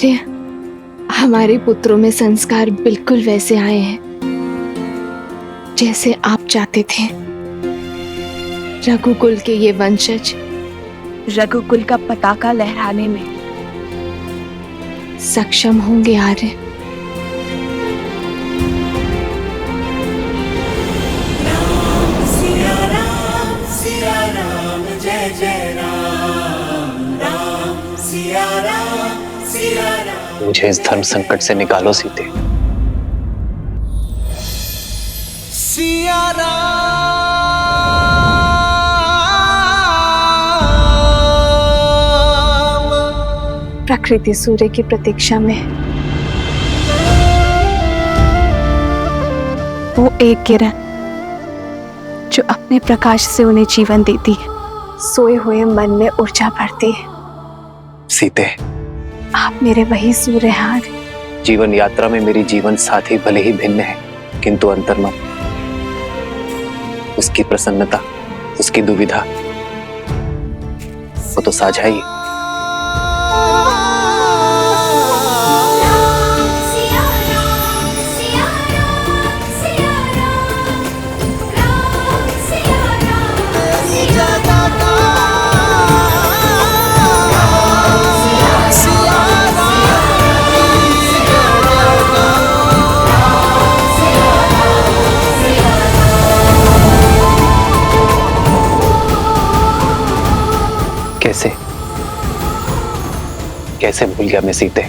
आर्य, हमारे पुत्रों में संस्कार बिल्कुल वैसे आए हैं जैसे आप चाहते थे। रघुकुल के ये वंशज रघुकुल का पताका लहराने में सक्षम होंगे आर्य। सिया राम जय जय राम, राम सिया राम। मुझे इस धर्म संकट से निकालो सीते। सिया राम। प्रकृति सूर्य की प्रतीक्षा में वो एक किरण जो अपने प्रकाश से उन्हें जीवन देती है, सोए हुए मन में ऊर्जा भरती है। सीते, आप मेरे वही सूर्य हैं आर्य। जीवन यात्रा में मेरी जीवन साथी भले ही भिन्न है, किंतु अंतर्मन, उसकी प्रसन्नता, उसकी दुविधा, वो तो साझा ही। कैसे कैसे भूल गया मैं सीते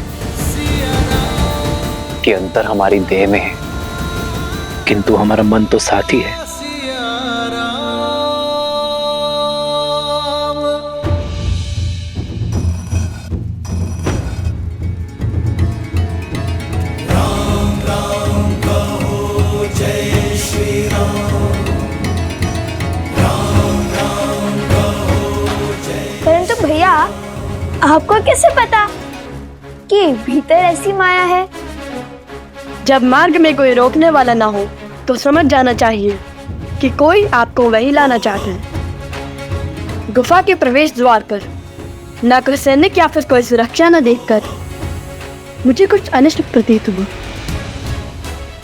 कि अंतर हमारी देह में है, किंतु हमारा मन तो साथ ही है। परंतु भैया, आपको कैसे पता कि भीतर ऐसी माया है? जब मार्ग में कोई रोकने वाला ना हो तो समझ जाना चाहिए कि कोई आपको वही लाना चाहता है। गुफा के प्रवेश द्वार पर न कोई सैनिक या फिर कोई सुरक्षा न देखकर मुझे कुछ अनिष्ट प्रतीत हुआ।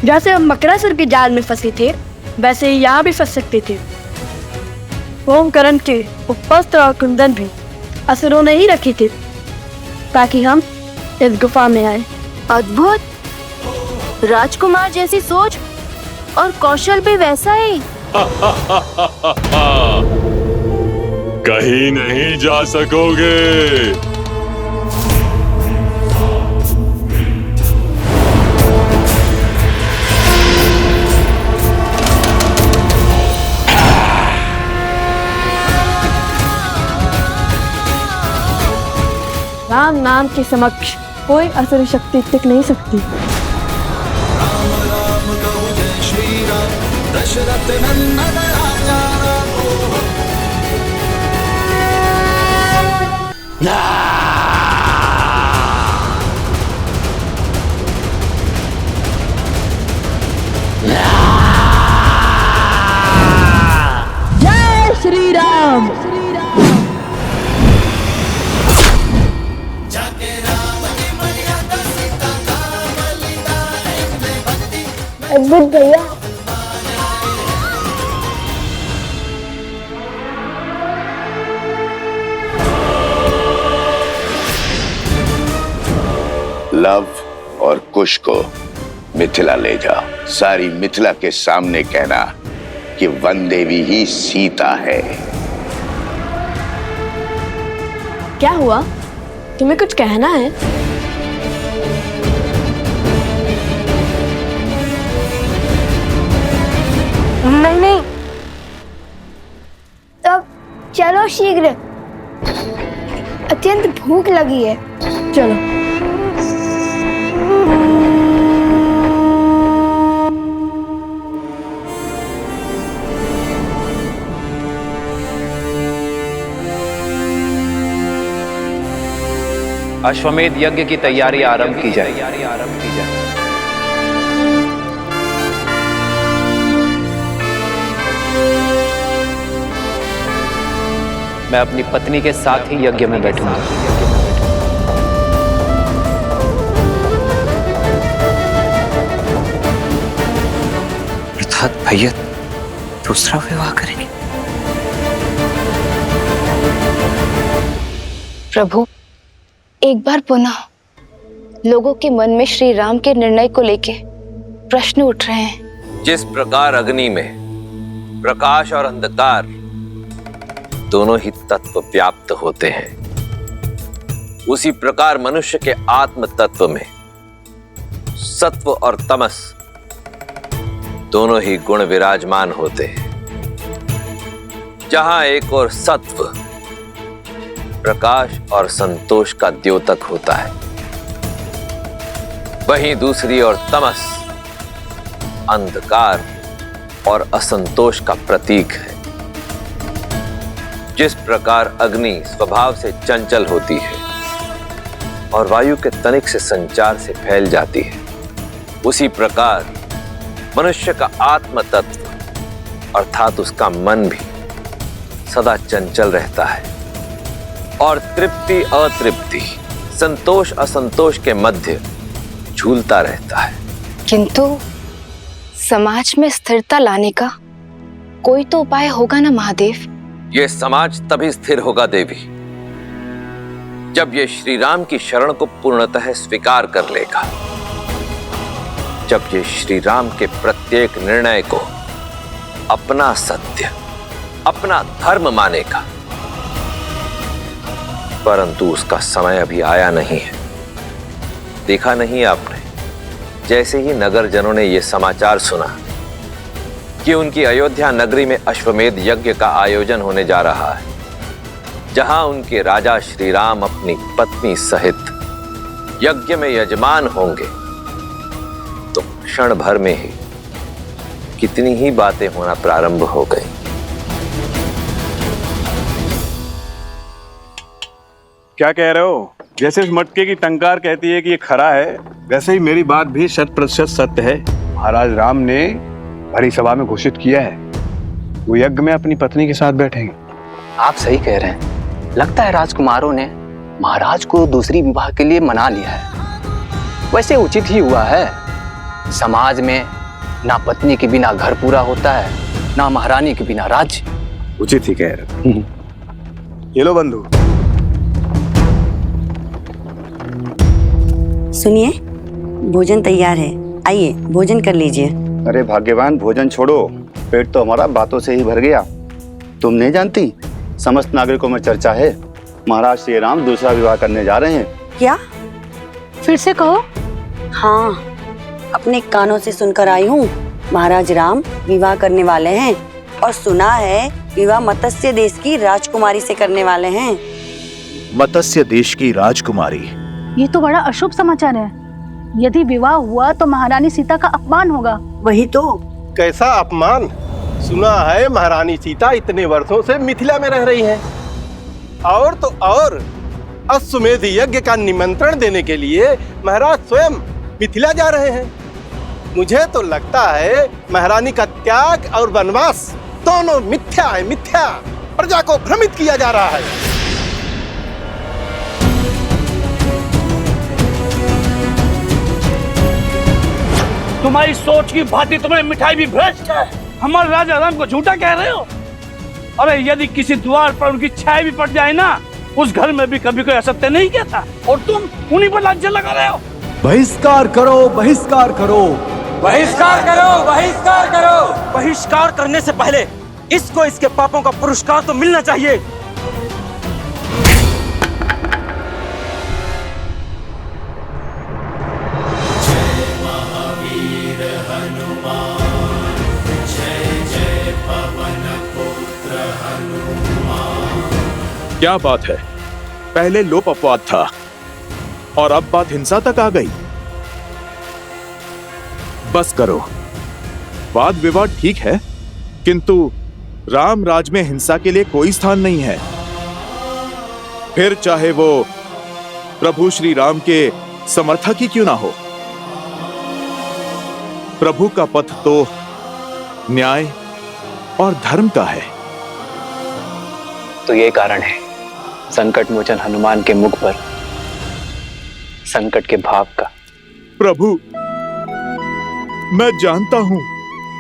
जैसे हम मकरासुर के जाल में फंसे थे, वैसे ही यहाँ भी फंस सकते थे। ओमकरण के उपस्त्र और कुंदन भी असुरों ने ही रखे थे ताकि हम इस गुफा में आए। अद्भुत! राजकुमार जैसी सोच और कौशल भी वैसा ही। कहीं नहीं जा सकोगे। राम नाम के समक्ष कोई असुर शक्ति टिक नहीं सकती। जय श्री राम। अद्भुत भैया। लव और कुश को मिथिला ले जाओ। सारी मिथिला के सामने कहना कि वन देवी ही सीता है। क्या हुआ? तुम्हें कुछ कहना है? नहीं, तब चलो शीघ्र, अत्यंत भूख लगी है। चलो। अश्वमेध यज्ञ की तैयारी आरंभ की जाए। मैं अपनी पत्नी के साथ ही यज्ञ में बैठूंगा। भैया दूसरा विवाह करेंगे? प्रभु, एक बार पुनः लोगों के मन में श्री राम के निर्णय को लेके प्रश्न उठ रहे हैं। जिस प्रकार अग्नि में प्रकाश और अंधकार दोनों ही तत्व व्याप्त होते हैं, उसी प्रकार मनुष्य के आत्म तत्व में सत्व और तमस दोनों ही गुण विराजमान होते हैं। जहां एक और सत्व प्रकाश और संतोष का द्योतक होता है, वहीं दूसरी ओर तमस अंधकार और असंतोष का प्रतीक है। जिस प्रकार अग्नि स्वभाव से चंचल होती है और वायु के तनिक से संचार से फैल जाती है, उसी प्रकार मनुष्य का आत्म तत्व अर्थात उसका मन भी सदा चंचल रहता है और तृप्ति अतृप्ति, संतोष असंतोष के मध्य झूलता रहता है। किंतु समाज में स्थिरता लाने का कोई तो उपाय होगा ना महादेव? यह समाज तभी स्थिर होगा देवी, जब यह श्री राम की शरण को पूर्णतः स्वीकार कर लेगा, जब ये श्री राम के प्रत्येक निर्णय को अपना सत्य, अपना धर्म मानेगा। परंतु उसका समय अभी आया नहीं है। देखा नहीं आपने, जैसे ही नगर जनों ने यह समाचार सुना कि उनकी अयोध्या नगरी में अश्वमेध यज्ञ का आयोजन होने जा रहा है, जहां उनके राजा श्री राम अपनी पत्नी सहित यज्ञ में यजमान होंगे, तो क्षण भर में ही कितनी ही बातें होना प्रारंभ हो गई। क्या कह रहे हो? जैसे इस मटके की टंकार कहती है कि ये खरा है, वैसे ही मेरी बात भी 100% सत्य है। महाराज राम ने भरी सभा में घोषित किया है वो यज्ञ में अपनी पत्नी के साथ बैठेंगे। आप सही कह रहे हैं। लगता है राजकुमारों ने महाराज को दूसरी विवाह के लिए मना लिया है। वैसे उचित ही हुआ है। समाज में ना पत्नी के बिना घर पूरा होता है, ना महारानी के बिना राज्य। उचित ही कह रहे। ये लो बंधु। सुनिए, भोजन तैयार है, आइए भोजन कर लीजिए। अरे भाग्यवान, भोजन छोड़ो, पेट तो हमारा बातों से ही भर गया। तुम नहीं जानती, समस्त नागरिकों में चर्चा है महाराज श्री राम दूसरा विवाह करने जा रहे हैं। क्या? फिर से कहो। हाँ, अपने कानों से सुनकर आई हूँ। महाराज राम विवाह करने वाले हैं और सुना है विवाह मत्स्य देश की राजकुमारी से करने वाले हैं। मत्स्य देश की राजकुमारी? ये तो बड़ा अशुभ समाचार है। यदि विवाह हुआ तो महारानी सीता का अपमान होगा। वही तो। कैसा अपमान? सुना है महारानी सीता इतने वर्षों से मिथिला में रह रही हैं, और तो और अश्वमेध यज्ञ का निमंत्रण देने के लिए महाराज स्वयं मिथिला जा रहे हैं। मुझे तो लगता है महारानी का त्याग और वनवास दोनों मिथ्या है, मिथ्या। प्रजा को भ्रमित किया जा रहा है। तुम्हारी सोच की भांति तुम्हें मिठाई भी भ्रष्ट है। हमारे राजा राम को झूठा कह रहे हो? अरे यदि किसी द्वार पर उनकी छाया भी पड़ जाए ना, उस घर में भी कभी कोई असत्य नहीं कहता, और तुम उन्हीं पर लांछन लगा रहे हो। बहिष्कार करो, बहिष्कार करो, बहिष्कार करो, बहिष्कार करो। बहिष्कार करने से पहले इसको इसके पापों का पुरस्कार तो मिलना चाहिए। क्या बात है? पहले लोप अपवाद था और अब बात हिंसा तक आ गई। बस करो। वाद विवाद ठीक है, किंतु राम राज में हिंसा के लिए कोई स्थान नहीं है। फिर चाहे वो प्रभु श्री राम के समर्थक ही क्यों ना हो। प्रभु का पथ तो न्याय और धर्म का है। तो ये कारण है संकट मोचन हनुमान के मुख पर संकट के भाव का। प्रभु, मैं जानता हूं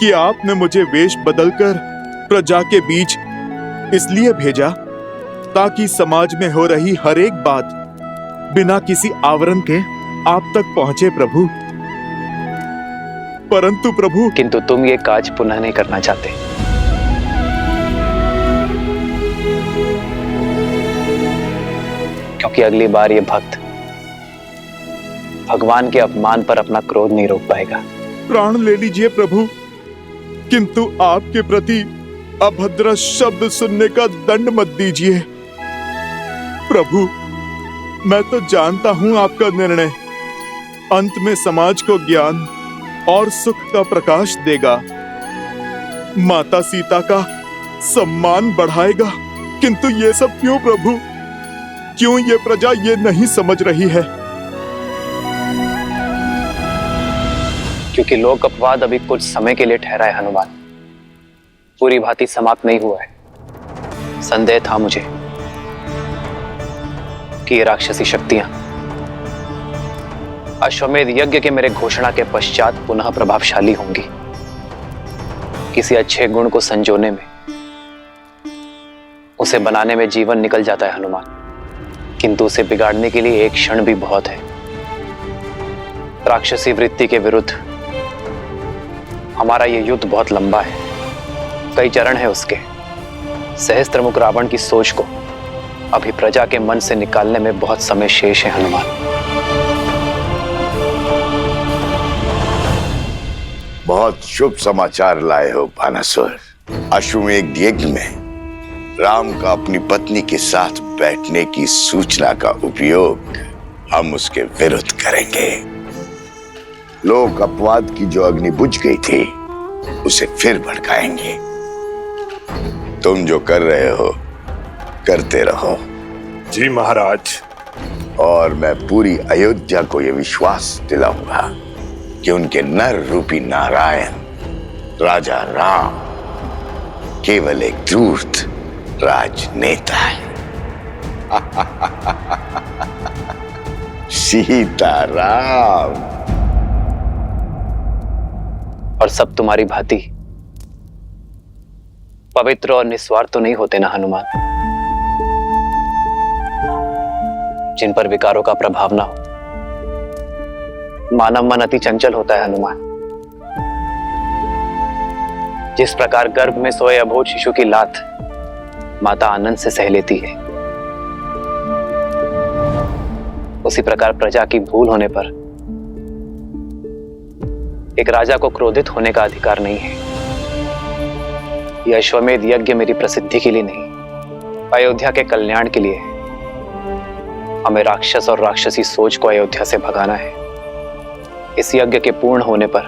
कि आपने मुझे वेश बदलकर प्रजा के बीच इसलिए भेजा ताकि समाज में हो रही हर एक बात बिना किसी आवरण के आप तक पहुंचे प्रभु। परंतु प्रभु, किंतु तुम ये काज पुनः नहीं करना चाहते। क्योंकि अगली बार ये भक्त भगवान के अपमान पर अपना क्रोध नहीं रोक पाएगा। प्राण ले लीजिए प्रभु, किंतु आपके प्रति अभद्र शब्द सुनने का दंड मत दीजिए। प्रभु, मैं तो जानता हूं आपका निर्णय अंत में समाज को ज्ञान और सुख का प्रकाश देगा, माता सीता का सम्मान बढ़ाएगा। किंतु ये सब क्यों प्रभु? क्यों ये प्रजा ये नहीं समझ रही है? क्योंकि लोक अपवाद अभी कुछ समय के लिए ठहरा है हनुमान, पूरी भांति समाप्त नहीं हुआ है। संदेह था मुझे कि ये राक्षसी शक्तियां अश्वमेध यज्ञ के मेरे घोषणा के पश्चात पुनः प्रभावशाली होंगी। किसी अच्छे गुण को संजोने में, उसे बनाने में जीवन निकल जाता है हनुमान, किंतु उसे बिगाड़ने के लिए एक क्षण भी बहुत है। राक्षसी वृत्ति के विरुद्ध हमारा ये युद्ध बहुत लंबा है, कई चरण है उसके। सहस्त्रमुख रावण की सोच को अभी प्रजा के मन से निकालने में बहुत समय शेष है हनुमान। बहुत शुभ समाचार लाए हो भानासुर। अश्वमेध यज्ञ में राम का अपनी पत्नी के साथ बैठने की सूचना का उपयोग हम उसके विरुद्ध करेंगे। लोक अपवाद की जो अग्नि बुझ गई थी उसे फिर भड़काएंगे। तुम जो कर रहे हो करते रहो। जी महाराज। और मैं पूरी अयोध्या को यह विश्वास दिलाऊंगा कि उनके नर रूपी नारायण राजा राम केवल एक धूर्त राजनेता है। सीताराम। और सब तुम्हारी भांति पवित्र और निस्वार्थ तो नहीं होते ना हनुमान, जिन पर विकारों का प्रभाव ना हो। मानव मन अति चंचल होता है हनुमान। जिस प्रकार गर्भ में सोए अबोध शिशु की लात माता आनंद से सह लेती है, उसी प्रकार प्रजा की भूल होने पर एक राजा को क्रोधित होने का अधिकार नहीं है। यह अश्वमेध यज्ञ मेरी प्रसिद्धि के लिए नहीं, अयोध्या के कल्याण के लिए है। हमें राक्षस और राक्षसी सोच को अयोध्या से भगाना है। इस यज्ञ के पूर्ण होने पर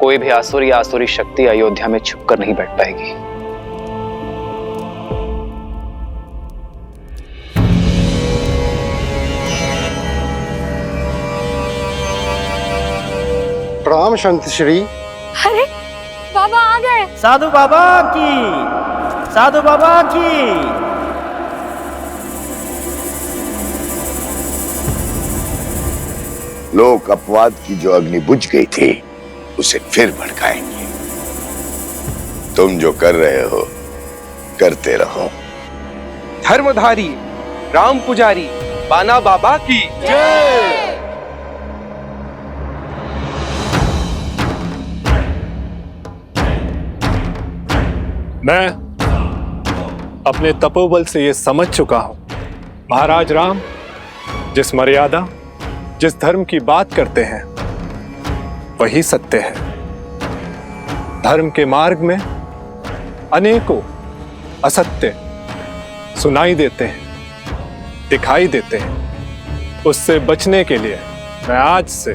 कोई भी आसुर या आसुरी शक्ति अयोध्या में छुपकर नहीं बैठ पाएगी। प्रणाम संत श्री। अरे बाबा आ गए। साधु बाबा की, साधु बाबा की। लोक अपवाद की जो अग्नि बुझ गई थी उसे फिर भड़काएंगे। तुम जो कर रहे हो करते रहो। धर्मधारी राम पुजारी बाना बाबा की जय। मैं अपने तपोबल से यह समझ चुका हूं, महाराज राम जिस मर्यादा जिस धर्म की बात करते हैं वही सत्य है। धर्म के मार्ग में अनेकों असत्य सुनाई देते हैं, दिखाई देते हैं। उससे बचने के लिए मैं आज से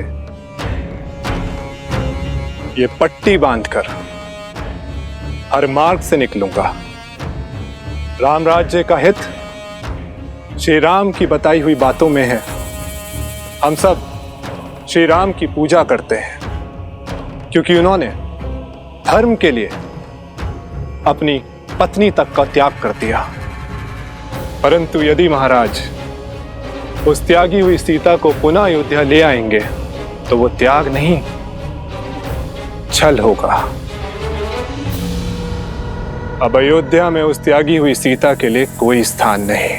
ये पट्टी बांधकर हर मार्ग से निकलूंगा। राम राज्य का हित श्री राम की बताई हुई बातों में है। हम सब श्री राम की पूजा करते हैं क्योंकि उन्होंने धर्म के लिए अपनी पत्नी तक का त्याग कर दिया। परंतु यदि महाराज उस त्यागी हुई सीता को पुनः अयोध्या ले आएंगे तो वो त्याग नहीं छल होगा। अब अयोध्या में उस त्यागी हुई सीता के लिए कोई स्थान नहीं।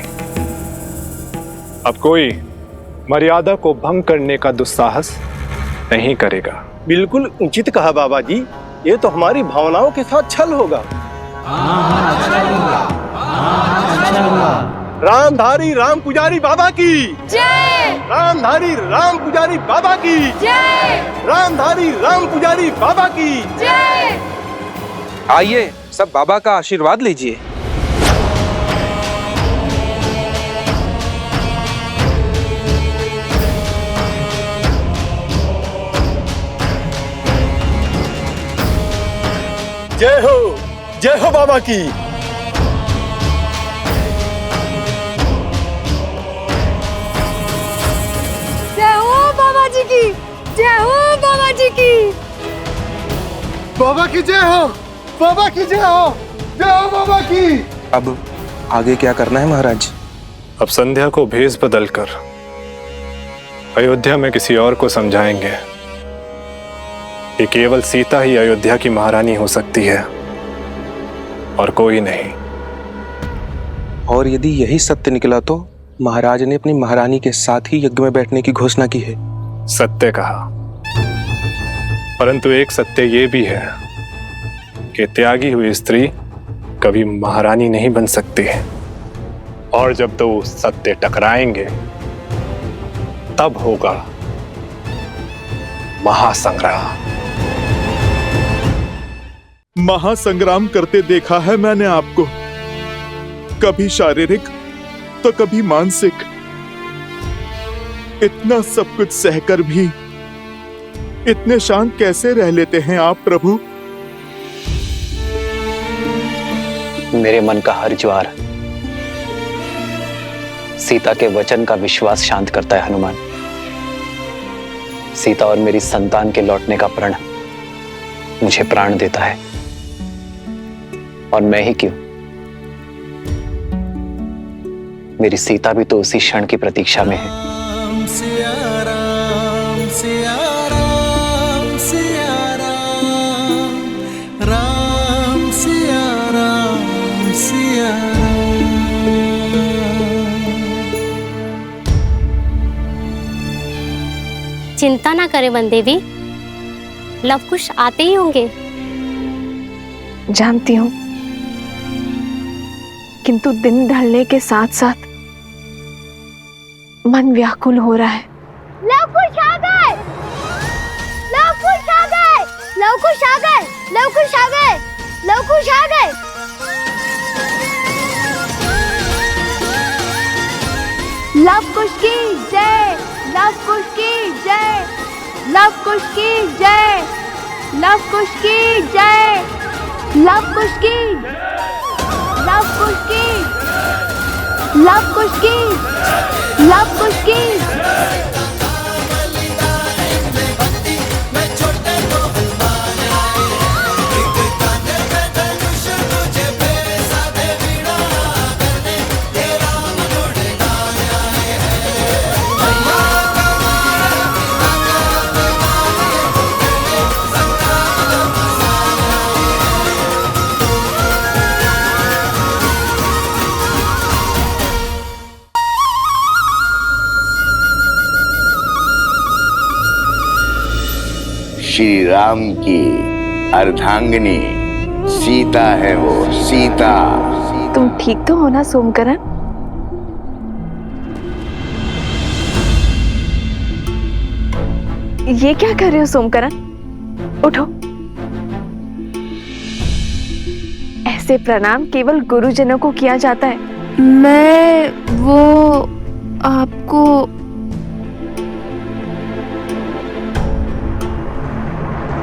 अब कोई मर्यादा को भंग करने का दुस्साहस नहीं करेगा। बिल्कुल उचित कहा बाबा जी, ये तो हमारी भावनाओं के साथ छल होगा। रामधारी राम पुजारी बाबा की जय। रामधारी राम पुजारी बाबा की जय। रामधारी राम पुजारी बाबा की जय। आइए सब बाबा का आशीर्वाद लीजिए। जय हो बाबा की। जय हो बाबा जी की। जय हो बाबा जी की। बाबा की जय हो, बाबा की जय हो, जय हो बाबा की। अब आगे क्या करना है महाराज? अब संध्या को भेष बदलकर अयोध्या में किसी और को समझाएंगे कि केवल सीता ही अयोध्या की महारानी हो सकती है और कोई नहीं। और यदि यही सत्य निकला तो महाराज ने अपनी महारानी के साथ ही यज्ञ में बैठने की घोषणा की है। सत्य कहा, परंतु एक सत्य ये भी है कि त्यागी हुई स्त्री कभी महारानी नहीं बन सकती। और जब दो सत्य टकराएंगे तब होगा महासंग्राम। महासंग्राम करते देखा है मैंने आपको, कभी शारीरिक तो कभी मानसिक। इतना सब कुछ सहकर भी इतने शांत कैसे रह लेते हैं आप प्रभु? मेरे मन का हर ज्वार सीता के वचन का विश्वास शांत करता है हनुमान। सीता और मेरी संतान के लौटने का प्रण मुझे प्राण देता है। और मैं ही क्यों, मेरी सीता भी तो उसी क्षण की प्रतीक्षा में है। चिंता ना करें वन देवी, लव कुश आते ही होंगे। जानती हूँ, किंतु दिन ढलने के साथ साथ मन व्याकुल हो रहा है। लव कुश आ गए। लव कुश आ गए। लव कुश आ गए। लव कुश आ गए। लव कुश आ गए। लव कुश की जय। लव कुश की जय। लव कुश की जय। लव कुश की जय। लव कुश की। लव कुश की। लव कुश की। लव कुश की। श्री राम की अर्धांगिनी सीता है वो, सीता। तुम ठीक तो हो ना सोमकरण? ये क्या कर रहे हो सोमकरण? उठो। ऐसे प्रणाम केवल गुरुजनों को किया जाता है। मैं वो आपको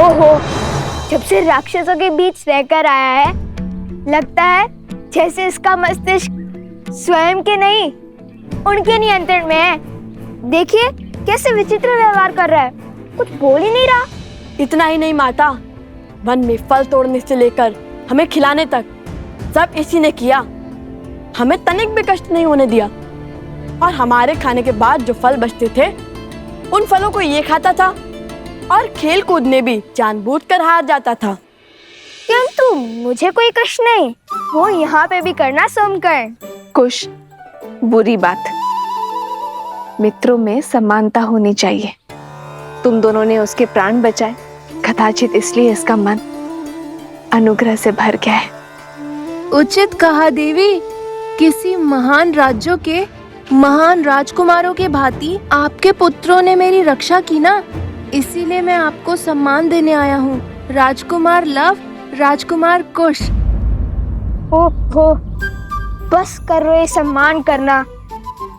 ओहो, जब से राक्षसों के बीच रहकर आया है, लगता है जैसे इसका मस्तिष्क स्वयं के नहीं, उनके नियंत्रण में है। देखिए कैसे विचित्र व्यवहार कर रहा है, कुछ बोल ही नहीं रहा। इतना ही नहीं माता, वन में फल तोड़ने से लेकर हमें खिलाने तक सब इसी ने किया। हमें तनिक भी कष्ट नहीं होने दिया। और हमारे खाने के बाद जो फल बचते थे, उन फलों को ये खाता था और खेल कूद में भी जानबूझकर हार जाता था। किंतु मुझे कोई कष्ट नहीं। वो यहाँ पे भी करना सोमकर्ण। कुश, बुरी बात। मित्रों में समानता होनी चाहिए। तुम दोनों ने उसके प्राण बचाए, कदाचित इसलिए इसका मन अनुग्रह से भर गया है। उचित कहा देवी। किसी महान राज्यों के महान राजकुमारों के भांति आपके पुत्रों ने मेरी रक्षा की ना, इसीलिए मैं आपको सम्मान देने आया हूँ। राजकुमार लव, राजकुमार कुश। ओहो, बस करो ये सम्मान करना,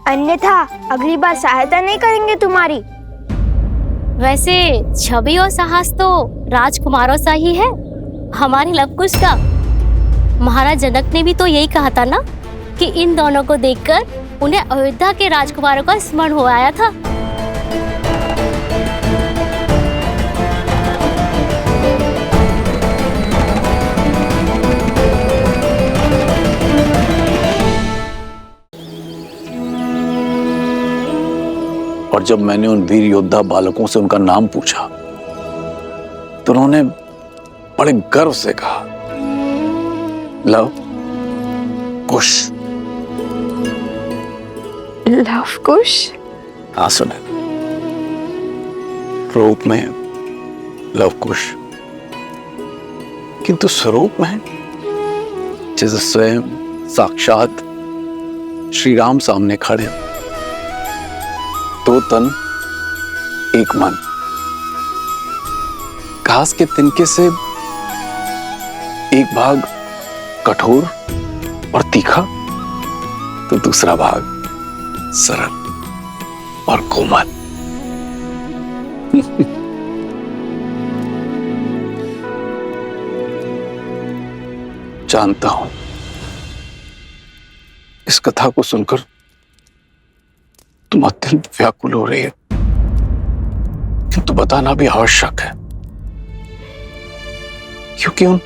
अन्यथा अगली बार सहायता नहीं करेंगे तुम्हारी। वैसे छवि और साहस तो राजकुमारों सा ही है, हमारे लवकुश का। महाराज जनक ने भी तो यही कहा था ना कि इन दोनों को देखकर उन्हें अयोध्या के राजकुमारों का स्मरण हो आया था। और जब मैंने उन वीर योद्धा बालकों से उनका नाम पूछा तो उन्होंने बड़े गर्व से कहा, लव कुश। लव कुश? हाँ सुने, रूप में लव कुश, किंतु स्वरूप में जैसे स्वयं साक्षात श्री राम सामने खड़े, दो तन एक मन। घास के तिनके से एक भाग कठोर और तीखा, तो दूसरा भाग सरल और कोमल। जानता हूं इस कथा को सुनकर तुम अत्यंत व्याकुल हो रही है, किंतु बताना भी आवश्यक है, क्योंकि उन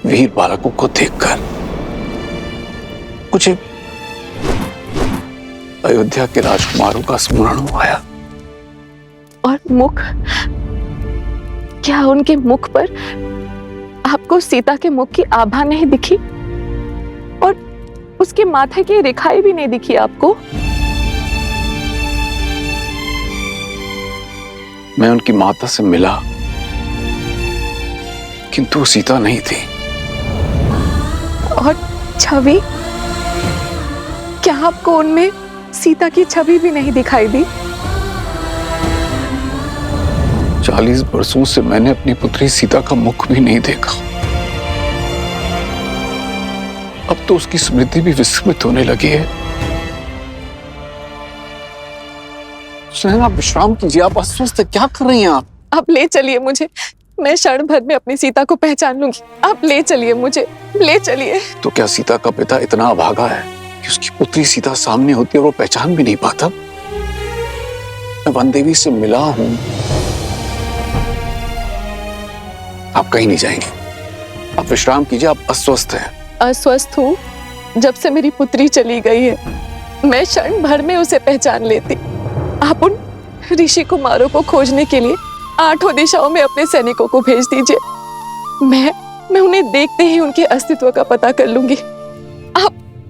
वीर बालकों को देखकर मुझे अयोध्या के राजकुमारों का स्मरण आया। और मुख, क्या उनके मुख पर आपको सीता के मुख की आभा नहीं दिखी? और उसके माथे की रेखाएं भी नहीं दिखी आपको? मैं उनकी माता से मिला, किंतु सीता नहीं थी। और छवि, क्या आपको उनमें सीता की छवि भी नहीं दिखाई दी? 40 वर्षों से मैंने अपनी पुत्री सीता का मुख भी नहीं देखा। अब तो उसकी स्मृति भी विस्मृत होने लगी है। आप विश्राम कीजिए, आप अस्वस्थ क्या कर रही हैं आप ले चलिए मुझे, मैं क्षण भर में अपनी सीता को पहचान लूंगी। आप ले चलिए मुझे, ले चलिए। तो क्या सीता का पिता इतना अभागा है कि उसकी पुत्री सीता सामने होती है और वो पहचान भी नहीं पाता? मैं वन देवी से मिला हूं। आप कहीं नहीं जाएंगे, आप विश्राम कीजिए, आप अस्वस्थ हैं। अस्वस्थ हूँ? जब से मेरी पुत्री चली गई है, मैं क्षण भर में उसे पहचान लेती। आप उन ऋषि कुमारों को खोजने के लिए 8 दिशाओं में अपने सैनिकों को भेज दीजिए। मैं उन्हें देखते ही उनके अस्तित्व का पता कर लूंगी।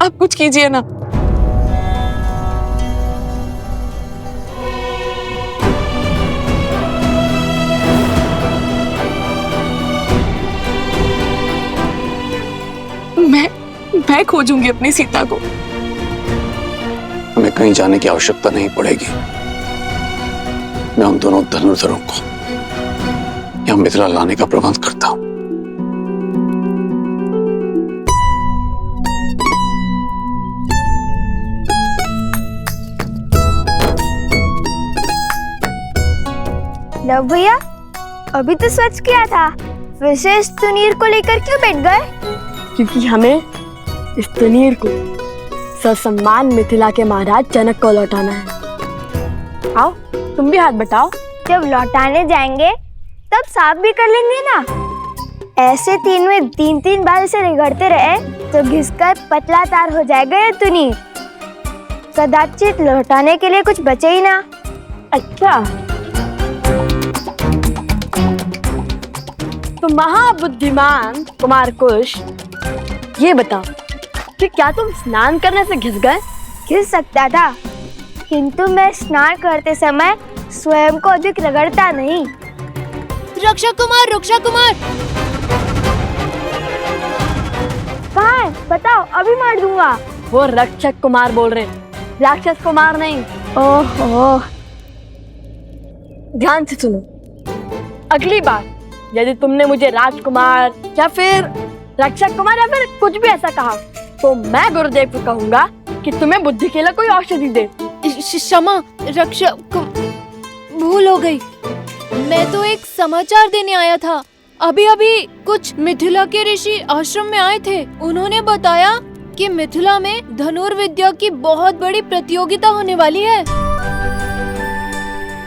आप कुछ कीजिए ना। मैं खोजूंगी अपनी सीता को। हमें कहीं जाने की आवश्यकता नहीं पड़ेगी। मैं उन दोनों धनुर्धरों को यहाँ मिथिला लाने का प्रबंध करता हूं। लव भैया, अभी तो स्वच्छ किया था, विशेष तुनीर को लेकर क्यों बैठ गए? क्योंकि हमें इस तुनीर को ससम्मान मिथिला के महाराज जनक को लौटाना है। आओ, तुम भी हाथ बटाओ। जब लौटाने जाएंगे तब साफ भी कर लेंगे ना। ऐसे 3 में 3 बार इसे रगड़ते रहे तो घिसकर पतला तार हो जाएगा ये तुनीर। कदाचित लौटाने के लिए कुछ बचे ही ना। अच्छा, तो महाबुद्धिमान कुमार कुश, ये बताओ कि क्या तुम स्नान करने से घिस गए? घिस सकता था, किंतु मैं स्नान करते समय स्वयं को अधिक रगड़ता नहीं। रक्षा कुमार, रक्षा कुमार, कहाँ है? बताओ, अभी मार दूंगा। वो रक्षक कुमार बोल रहे, राक्षस कुमार नहीं। ओहो, ध्यान से सुनो, अगली बार यदि तुमने मुझे राजकुमार या फिर रक्षक कुमार या फिर कुछ भी ऐसा कहा तो मैं गुरुदेव को कहूंगा कि तुम्हें बुद्धि के लिए कोई औषधि दे। क्षमा रक्षक, भूल हो गई। मैं तो एक समाचार देने आया था। अभी अभी कुछ मिथिला के ऋषि आश्रम में आए थे। उन्होंने बताया कि मिथिला में धनुर्विद्या की बहुत बड़ी प्रतियोगिता होने वाली है।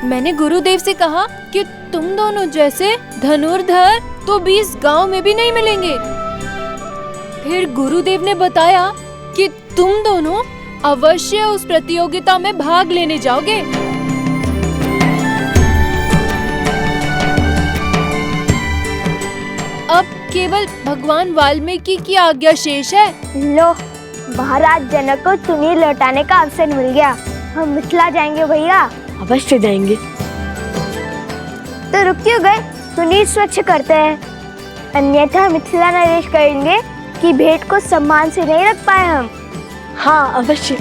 मैंने गुरुदेव से कहा कि तुम दोनों जैसे धनुर्धर तो 20 गांव में भी नहीं मिलेंगे। फिर गुरुदेव ने बताया कि तुम दोनों अवश्य उस प्रतियोगिता में भाग लेने जाओगे। अब केवल भगवान वाल्मीकि की आज्ञा शेष है। लो, महाराज जनक को तुम्हें लौटाने का अवसर मिल गया। हम मिथिला जाएंगे भैया। अवश्य जाएंगे। तो रुक क्यों गए? सुनील स्वच्छ करते हैं, अन्यथा मिथिला नरेश कहेंगे कि भेंट को सम्मान से नहीं रख पाए हम। हाँ अवश्य।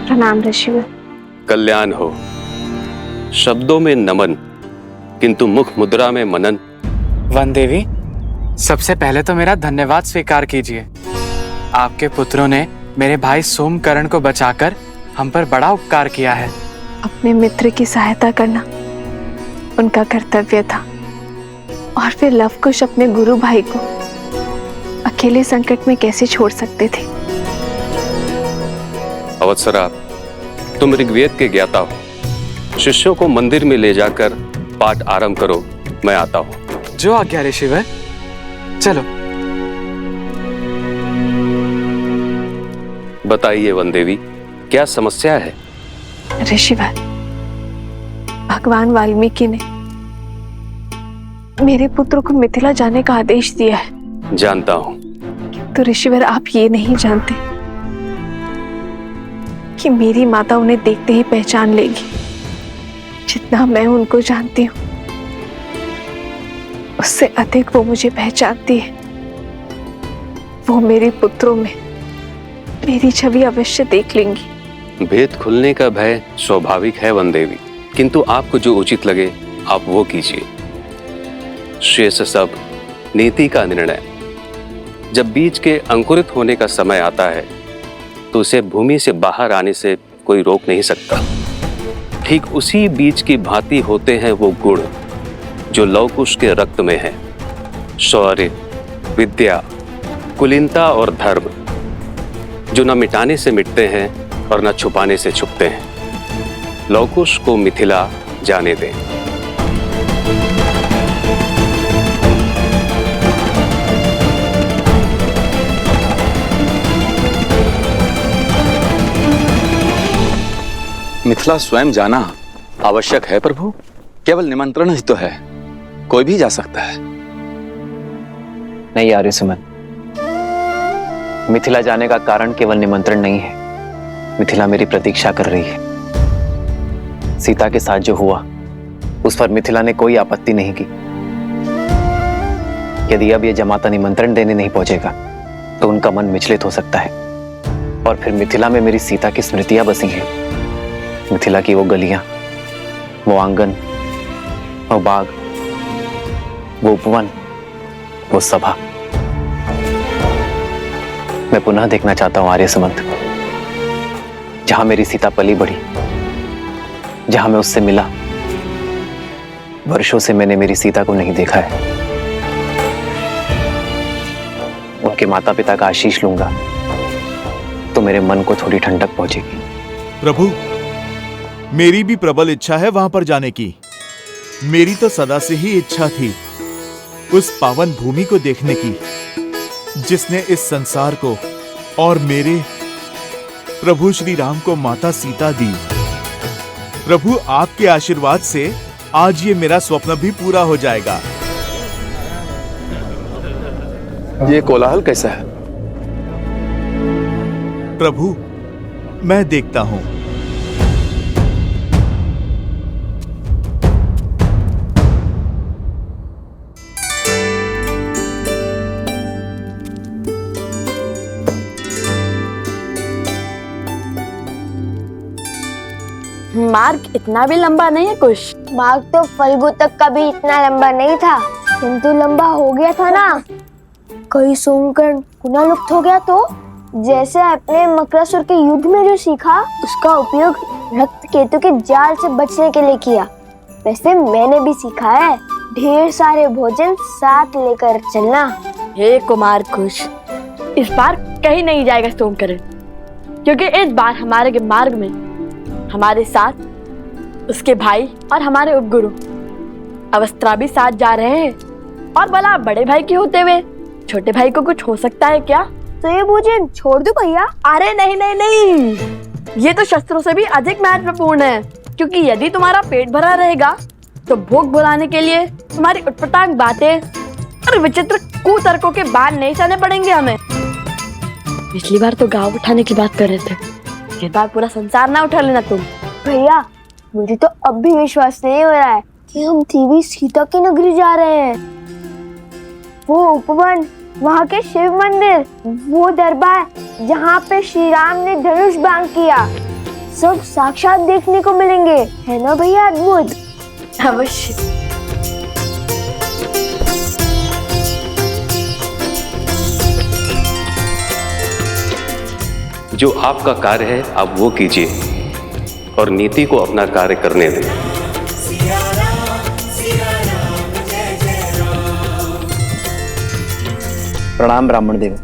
प्रणाम ऋषिवर। कल्याण हो। शब्दों में नमन, किंतु मुख मुद्रा में मनन। वन देवी, सबसे पहले तो मेरा धन्यवाद स्वीकार कीजिए। आपके पुत्रों ने मेरे भाई सोमकर्ण को बचाकर हम पर बड़ा उपकार किया है। अपने मित्र की सहायता करना उनका कर्तव्य था, और फिर लवकुश अपने गुरु भाई को अकेले संकट में कैसे छोड़ सकते थे। अवत्सरा, तुम ऋग्वेद के ज्ञाता हो। शिष्यों को मंदिर में ले जाकर पाठ आरंभ करो, मैं आता हूँ। जो आज्ञा ऋषिवर। चलो। बताइए वन देवी, क्या समस्या है? ऋषिवर, भगवान वाल्मीकि ने मेरे पुत्र को मिथिला जाने का आदेश दिया है। जानता हूँ। तो ऋषिवर, आप ये नहीं जानते कि मेरी माता उन्हें देखते ही पहचान लेगी। जितना मैं उनको जानती हूँ उससे अधिक वो मुझे पहचानती है। वो मेरे पुत्रों में मेरी छवि अवश्य देख लेंगी। भेद खुलने का भय स्वाभाविक है वन देवी, किंतु आपको जो उचित लगे आप वो कीजिए। शेष सब नीति का निर्णय। जब बीज के अंकुरित होने का समय आता है तो उसे भूमि से बाहर आने से कोई रोक नहीं सकता। ठीक उसी बीज की भांति होते हैं वो गुण जो लवकुश के रक्त में है। शौर्य, विद्या, कुलीनता और धर्म, जो न मिटाने से मिटते हैं और न छुपाने से छुपते हैं। लवकुश को मिथिला जाने दें। मिथिला स्वयं जाना आवश्यक है प्रभु। केवल निमंत्रण ही तो है, कोई भी जा सकता है। नहीं आर्यसुमन, मिथिला जाने का कारण केवल निमंत्रण नहीं है। मिथिला मेरी प्रतीक्षा कर रही है। सीता के साथ जो हुआ उस पर मिथिला ने कोई आपत्ति नहीं की। यदि अब यह जमाता निमंत्रण देने नहीं पहुंचेगा तो उनका मन विचलित हो सकता है, और फिर मिथिला में मेरी सीता की स्मृतियां बसी हैं। मिथिला की वो गलियां, वो आंगन, वो बाग, वो उपवन, वो सभा मैं पुनः देखना चाहता हूं आर्यसुमंत। जहां मेरी सीता पली बढ़ी, जहां मैं उससे मिला। वर्षों से मैंने मेरी सीता को नहीं देखा है। आपके माता पिता का आशीष लूंगा तो मेरे मन को थोड़ी ठंडक पहुंचेगी। प्रभु, मेरी भी प्रबल इच्छा है वहां पर जाने की। मेरी तो सदा से ही इच्छा थी उस पावन भूमि को देखने की जिसने इस संसार को और मेरे प्रभु श्री राम को माता सीता दी। प्रभु, आपके आशीर्वाद से आज ये मेरा स्वप्न भी पूरा हो जाएगा। ये कोलाहल कैसा है? प्रभु, मैं देखता हूं। मार्ग इतना भी लंबा नहीं है कुछ। मार्ग तो फल्गु तक का भी इतना लंबा नहीं था, किंतु लंबा हो गया था ना। कोई सोमकर्ण पुनर्लुप्त हो गया तो जैसे अपने मकरासुर के युद्ध में जो सीखा उसका उपयोग रक्त केतु के जाल से बचने के लिए किया, वैसे मैंने भी सीखा है ढेर सारे भोजन साथ लेकर चलना। हे कुमार कुश, इस बार कहीं नहीं जाएगा सोमकर्ण, क्योंकि इस बार हमारे मार्ग में हमारे साथ उसके भाई और हमारे उपगुरु अवस्था भी साथ जा रहे हैं। और भला बड़े भाई के होते हुए छोटे भाई को कुछ हो सकता है क्या? तो ये भोजन छोड़ दूं भैया? अरे नहीं नहीं नहीं, ये तो शस्त्रों से भी अधिक महत्वपूर्ण है, क्योंकि यदि तुम्हारा पेट भरा रहेगा तो भूख भुलाने के लिए तुम्हारी उटपटांग बातें और विचित्र कुतर्कों के बाण नहीं सहने पड़ेंगे हमें। पिछली बार तो गाँव उठाने की बात कर रहे थे, इस बार पूरा संसार ना उठा लेना तुम। भैया, मुझे तो अब भी विश्वास नहीं हो रहा है कि हम देवी सीता की नगरी जा रहे हैं। वो उपवन, वहाँ के शिव मंदिर, वो दरबार जहाँ पे श्री राम ने धनुष बाण किया, सब साक्षात देखने को मिलेंगे, है ना भैया? अद्भुत। अवश्य। जो आपका कार्य है आप वो कीजिए और नीति को अपना कार्य करने दें। प्रणाम ब्राह्मण देव,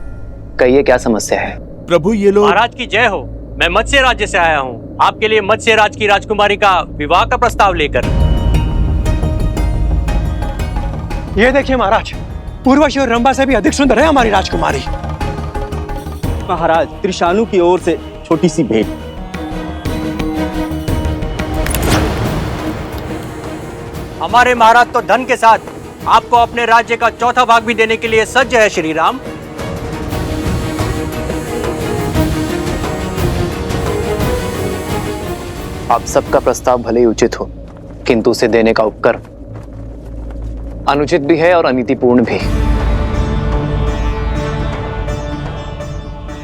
कहिए क्या समस्या है? प्रभु, ये लोग। महाराज की जय हो। मैं मत्स्य राज्य से आया हूँ आपके लिए मत्स्य राज की राजकुमारी का विवाह का प्रस्ताव लेकर। ये देखिए महाराज, उर्वशी और रंभा से भी अधिक सुंदर है हमारी राजकुमारी। महाराज, त्रिशानु की ओर से छोटी सी भेंट। हमारे महाराज तो धन के साथ आपको अपने राज्य का चौथा भाग भी देने के लिए सज्ज है श्री राम। आप सबका प्रस्ताव भले ही उचित हो, किंतु उसे देने का उपक्रम अनुचित भी है और अनीतिपूर्ण भी।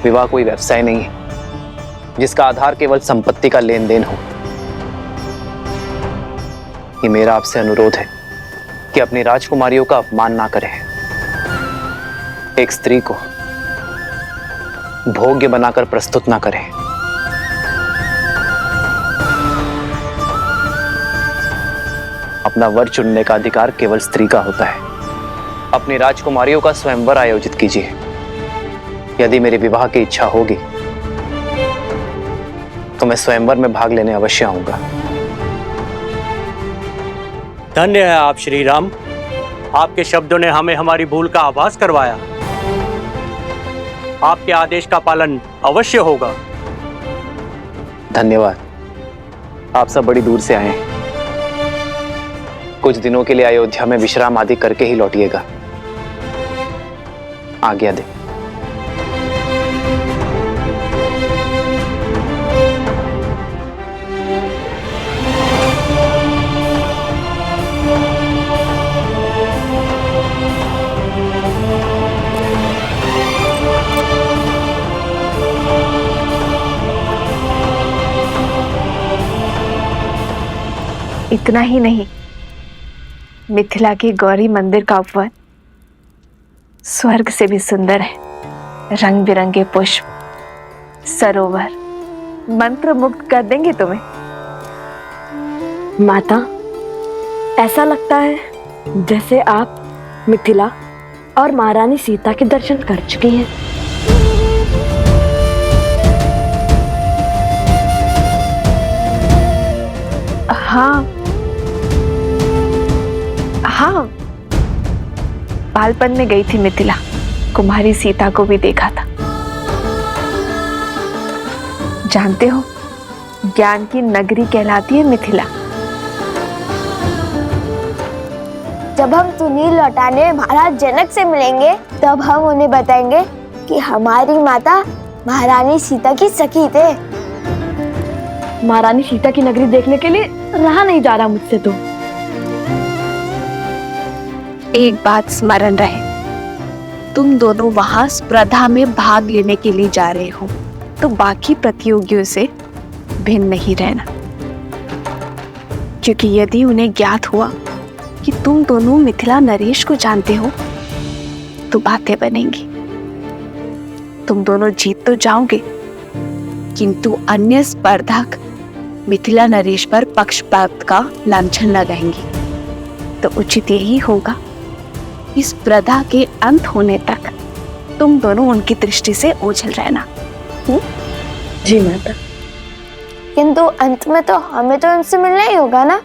विवाह कोई व्यवसाय नहीं है जिसका आधार केवल संपत्ति का लेन देन हो। ये मेरा आपसे अनुरोध है कि अपनी राजकुमारियों का अपमान ना करें। एक स्त्री को भोग्य बनाकर प्रस्तुत ना करें। अपना वर चुनने का अधिकार केवल स्त्री का होता है। अपनी राजकुमारियों का स्वयंवर आयोजित कीजिए। यदि मेरी विवाह की इच्छा होगी तो मैं स्वयंवर में भाग लेने अवश्य आऊंगा। धन्य है आप श्री राम, आपके शब्दों ने हमें हमारी भूल का आभास करवाया। आपके आदेश का पालन अवश्य होगा। धन्यवाद। आप सब बड़ी दूर से आए हैं, कुछ दिनों के लिए अयोध्या में विश्राम आदि करके ही लौटिएगा। आज्ञा दे। इतना ही नहीं, मिथिला के गौरी मंदिर का उपवन स्वर्ग से भी सुंदर है। रंग बिरंगे पुष्प, सरोवर मंत्र मुग्ध कर देंगे तुम्हें। माता, ऐसा लगता है जैसे आप मिथिला और महारानी सीता के दर्शन कर चुकी हैं। हाँ हाँ, बालपन में गई थी मिथिला, कुमारी सीता को भी देखा था। जानते हो, ज्ञान की नगरी कहलाती है मिथिला। जब हम तुनील लौटाने महाराज जनक से मिलेंगे तब हम उन्हें बताएंगे कि हमारी माता महारानी सीता की सखी थे। महारानी सीता की नगरी देखने के लिए रहा नहीं जा रहा मुझसे तो। एक बात स्मरण रहे, तुम दोनों वहां स्पर्धा में भाग लेने के लिए जा रहे हो, तो बाकी प्रतियोगियों से भिन्न नहीं रहना, क्योंकि यदि उन्हें ज्ञात हुआ कि तुम दोनों मिथिला नरेश को जानते हो तो बातें बनेंगी। तुम दोनों जीत तो जाओगे, किंतु अन्य स्पर्धक मिथिला नरेश पर पक्षपात का लांछन लगाएंगे। तो उचित यही होगा इस स्पर्धा के अंत होने तक तुम दोनों उनकी दृष्टि से ओझल रहना। जी माता। किंतु अंत में तो हमें तो उनसे मिलना ही होगा ना।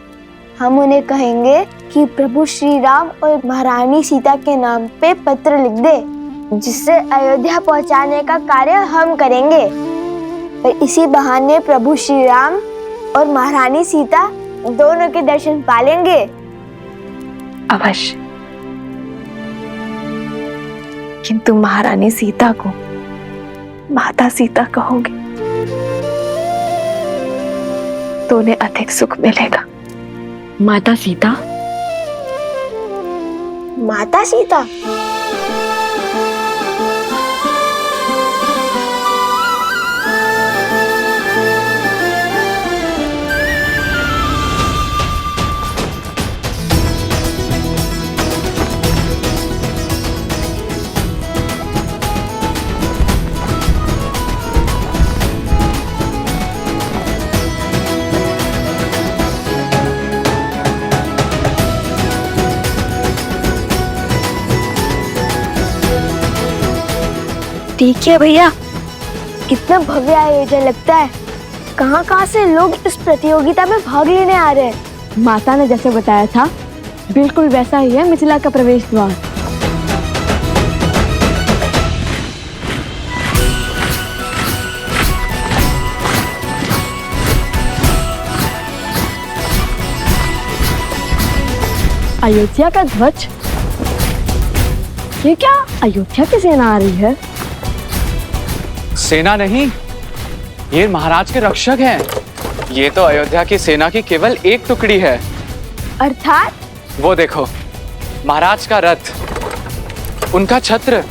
हम उन्हें कहेंगे कि प्रभु श्री राम और महारानी सीता के नाम पे पत्र लिख दे, जिससे अयोध्या पहुंचाने का कार्य हम करेंगे। और इसी बहाने प्रभु श्री राम और महारानी सीता दोनों के दर्शन पालेंगे। अवश्य, किंतु महारानी सीता को माता सीता कहोगे तो उन्हें अधिक सुख मिलेगा। माता सीता? माता सीता? ठीक है भैया, कितना भव्य आयोजन लगता है। कहाँ से लोग इस प्रतियोगिता में भाग लेने आ रहे हैं। माता ने जैसे बताया था बिल्कुल वैसा ही है मिथिला का प्रवेश द्वार। अयोध्या का ध्वज? ये क्या अयोध्या की सेना आ रही है? सेना नहीं, ये महाराज के रक्षक हैं। ये तो अयोध्या की सेना की केवल एक टुकड़ी है। अर्थात? वो देखो, महाराज का रथ, उनका छत्र।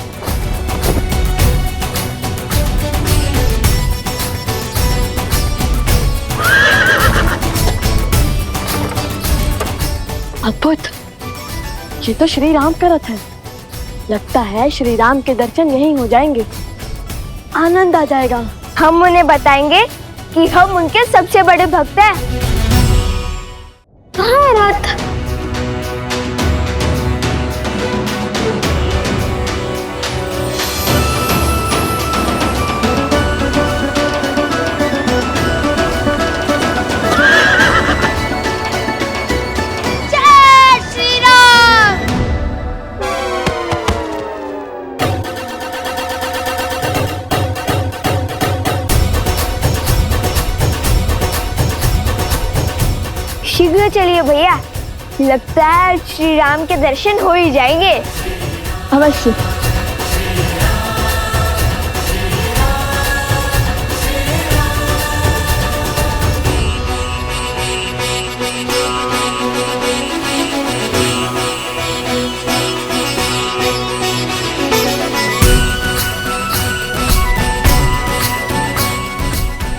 अद्भुत, ये तो श्री राम का रथ है। लगता है श्री राम के दर्शन यहीं हो जाएंगे, आनंद आ जाएगा। हम उन्हें बताएंगे कि हम उनके सबसे बड़े भक्त हैं। कहाँ है रथ? जय श्री राम। शीघ्र चलिए भैया, लगता है श्री राम के दर्शन हो ही जाएंगे। अवश्य।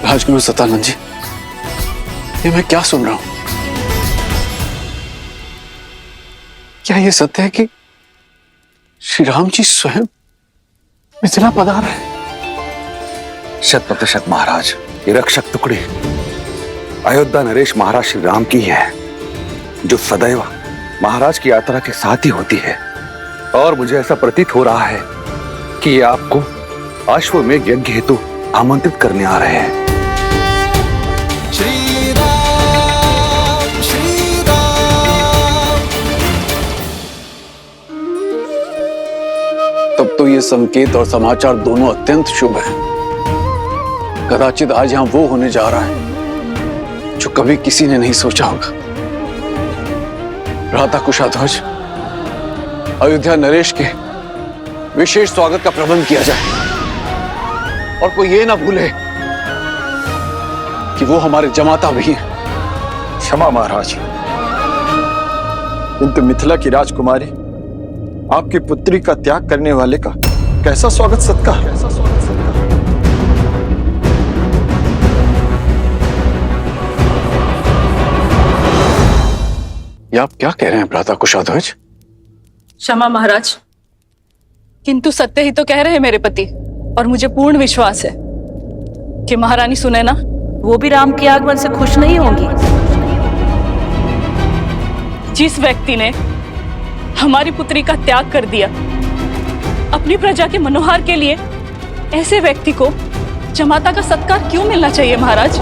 राजगुरु सतानंद जी, ये मैं क्या सुन रहा हूं? क्या ये सत्य है कि श्री राम जी स्वयं मिथिला पधार रहे हैं? 100% महाराज, ये रक्षक टुकड़ी अयोध्या नरेश महाराज श्री राम की है, जो सदैव महाराज की यात्रा के साथ ही होती है। और मुझे ऐसा प्रतीत हो रहा है कि ये आपको अश्वमेध यज्ञ हेतु आमंत्रित करने आ रहे हैं। तब तो ये संकेत और समाचार दोनों अत्यंत शुभ हैं। कदाचित आज यहां वो होने जा रहा है जो कभी किसी ने नहीं सोचा होगा। भ्राता कुशाध्वज, अयोध्या नरेश के विशेष स्वागत का प्रबंध किया जाए और कोई ये ना भूले कि वो हमारे जमाता भी हैं। क्षमा महाराज, किंतु मिथिला की राजकुमारी आपकी पुत्री का त्याग करने वाले का कैसा स्वागत सत्कार। ये आप क्या कह रहे हैं भ्राता कुशाध्वज? क्षमा महाराज, किंतु सत्य ही तो कह रहे हैं मेरे पति, और मुझे पूर्ण विश्वास है कि महारानी सुनैना वो भी राम के आगमन से खुश नहीं होंगी। जिस व्यक्ति ने हमारी पुत्री का त्याग कर दिया अपनी प्रजा के मनोहार के लिए, ऐसे व्यक्ति को जमाता का सत्कार क्यों मिलना चाहिए महाराज?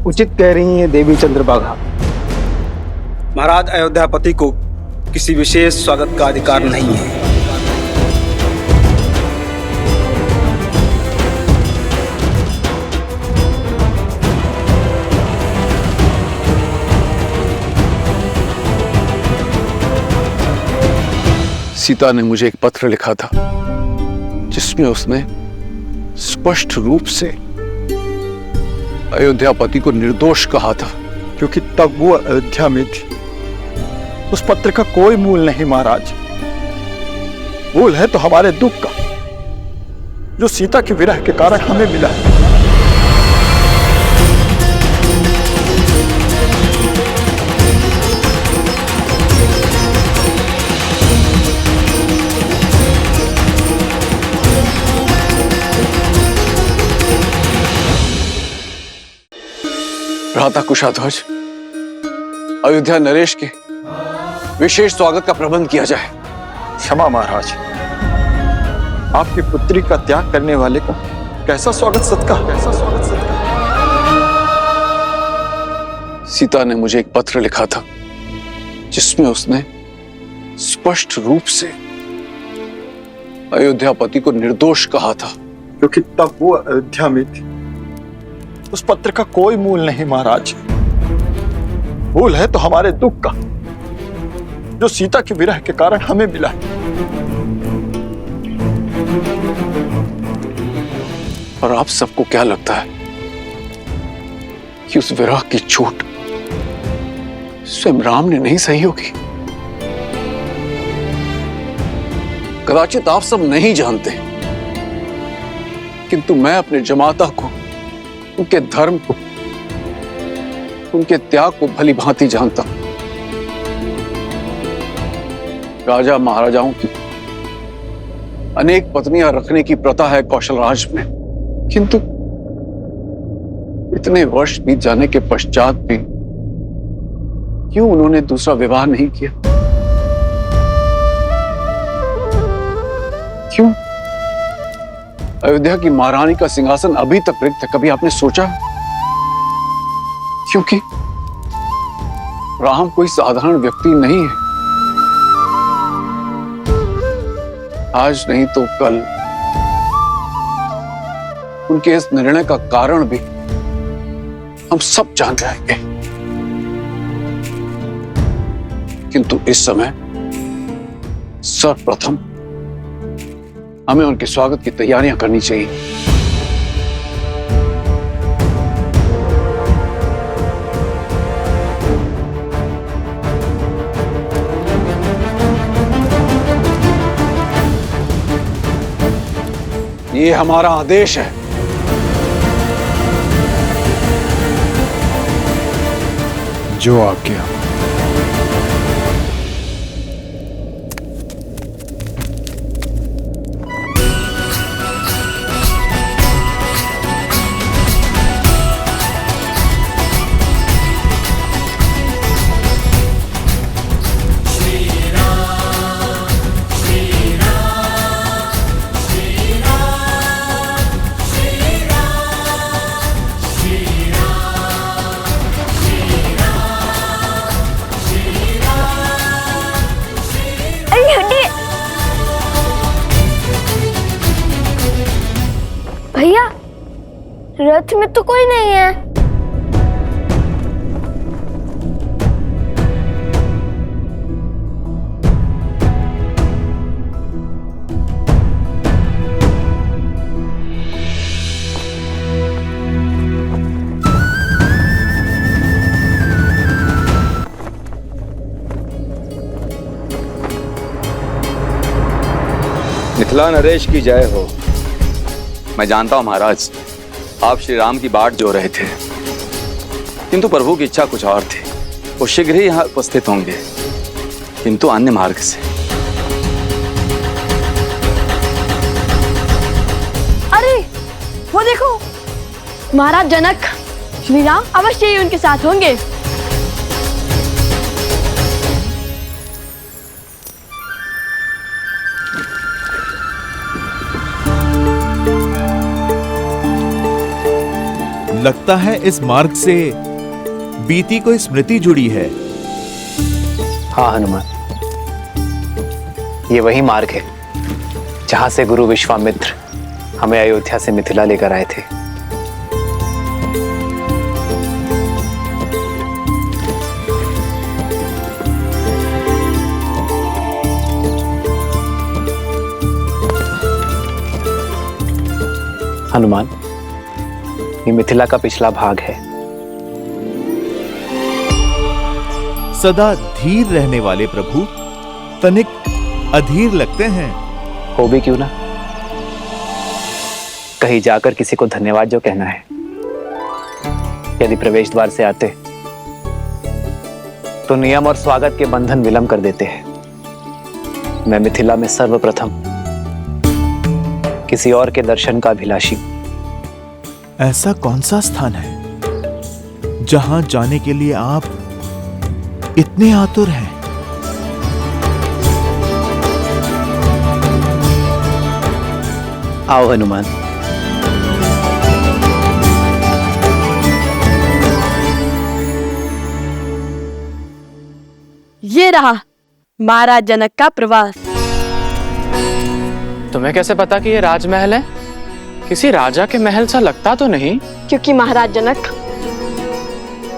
उचित कह रही हैं देवी चंद्रभागा। महाराज अयोध्यापति को किसी विशेष स्वागत का अधिकार नहीं है। सीता ने मुझे एक पत्र लिखा था जिसमें उसने स्पष्ट रूप से अयोध्यापति को निर्दोष कहा था, क्योंकि तब वो अयोध्या में थी। उस पत्र का कोई मूल नहीं महाराज। मूल है तो हमारे दुख का, जो सीता के विरह के कारण हमें मिला है। भ्राता कुशाध्वज, अयोध्या नरेश के विशेष स्वागत का प्रबंध किया जाए। क्षमा महाराज, आपकी पुत्री का त्याग करने वाले का कैसा स्वागत सत्कार, कैसा स्वागत सत्कार। सीता ने मुझे एक पत्र लिखा था जिसमें उसने स्पष्ट रूप से अयोध्यापति को निर्दोष कहा था, क्योंकि तब वो अयोध्या में थी। उस पत्र का कोई मूल नहीं महाराज। मूल है तो हमारे दुख का, जो सीता के विरह के कारण हमें मिला है। और आप सबको क्या लगता है कि उस विरह की चोट स्वयं राम ने नहीं सही होगी? कदाचित आप सब नहीं जानते, किंतु मैं अपने जमाता को, उनके धर्म को, उनके त्याग को भली भांति जानता हूं। राजा महाराजाओं की अनेक पत्नियां रखने की प्रथा है कौशल राज में, किंतु इतने वर्ष बीत जाने के पश्चात भी क्यों उन्होंने दूसरा विवाह नहीं किया? क्यों अयोध्या की महारानी का सिंहासन अभी तक रिक्त है? कभी आपने सोचा? क्योंकि राम कोई साधारण व्यक्ति नहीं है। आज नहीं तो कल उनके इस निर्णय का कारण भी हम सब जान जाएंगे, किंतु इस समय सर्वप्रथम हमें उनके स्वागत की तैयारियां करनी चाहिए। ये हमारा आदेश है। जो आज्ञा। रथ में तो कोई नहीं है। मिथिला नरेश की जय हो। मैं जानता हूं महाराज, आप श्री राम की बाट जो रहे थे, किंतु प्रभु की इच्छा कुछ और थी। वो शीघ्र ही यहाँ उपस्थित होंगे, किंतु अन्य मार्ग से। अरे वो देखो, महाराज जनक श्री राम अवश्य ही उनके साथ होंगे। लगता है इस मार्ग से बीती कोई स्मृति जुड़ी है। हाँ हनुमान, ये वही मार्ग है जहां से गुरु विश्वामित्र हमें अयोध्या से मिथिला लेकर आए थे। हनुमान, ये मिथिला का पिछला भाग है। सदा धीर रहने वाले प्रभु तनिक अधीर लगते हैं। हो भी क्यों ना, कहीं जाकर किसी को धन्यवाद जो कहना है। यदि प्रवेश द्वार से आते तो नियम और स्वागत के बंधन विलंब कर देते हैं। मैं मिथिला में सर्वप्रथम किसी और के दर्शन का अभिलाषी। ऐसा कौन सा स्थान है जहां जाने के लिए आप इतने आतुर हैं? आओ हनुमान। ये रहा महाराज जनक का प्रवास। तुम्हें कैसे पता कि ये राजमहल है? किसी राजा के महल सा लगता तो नहीं। क्योंकि महाराज जनक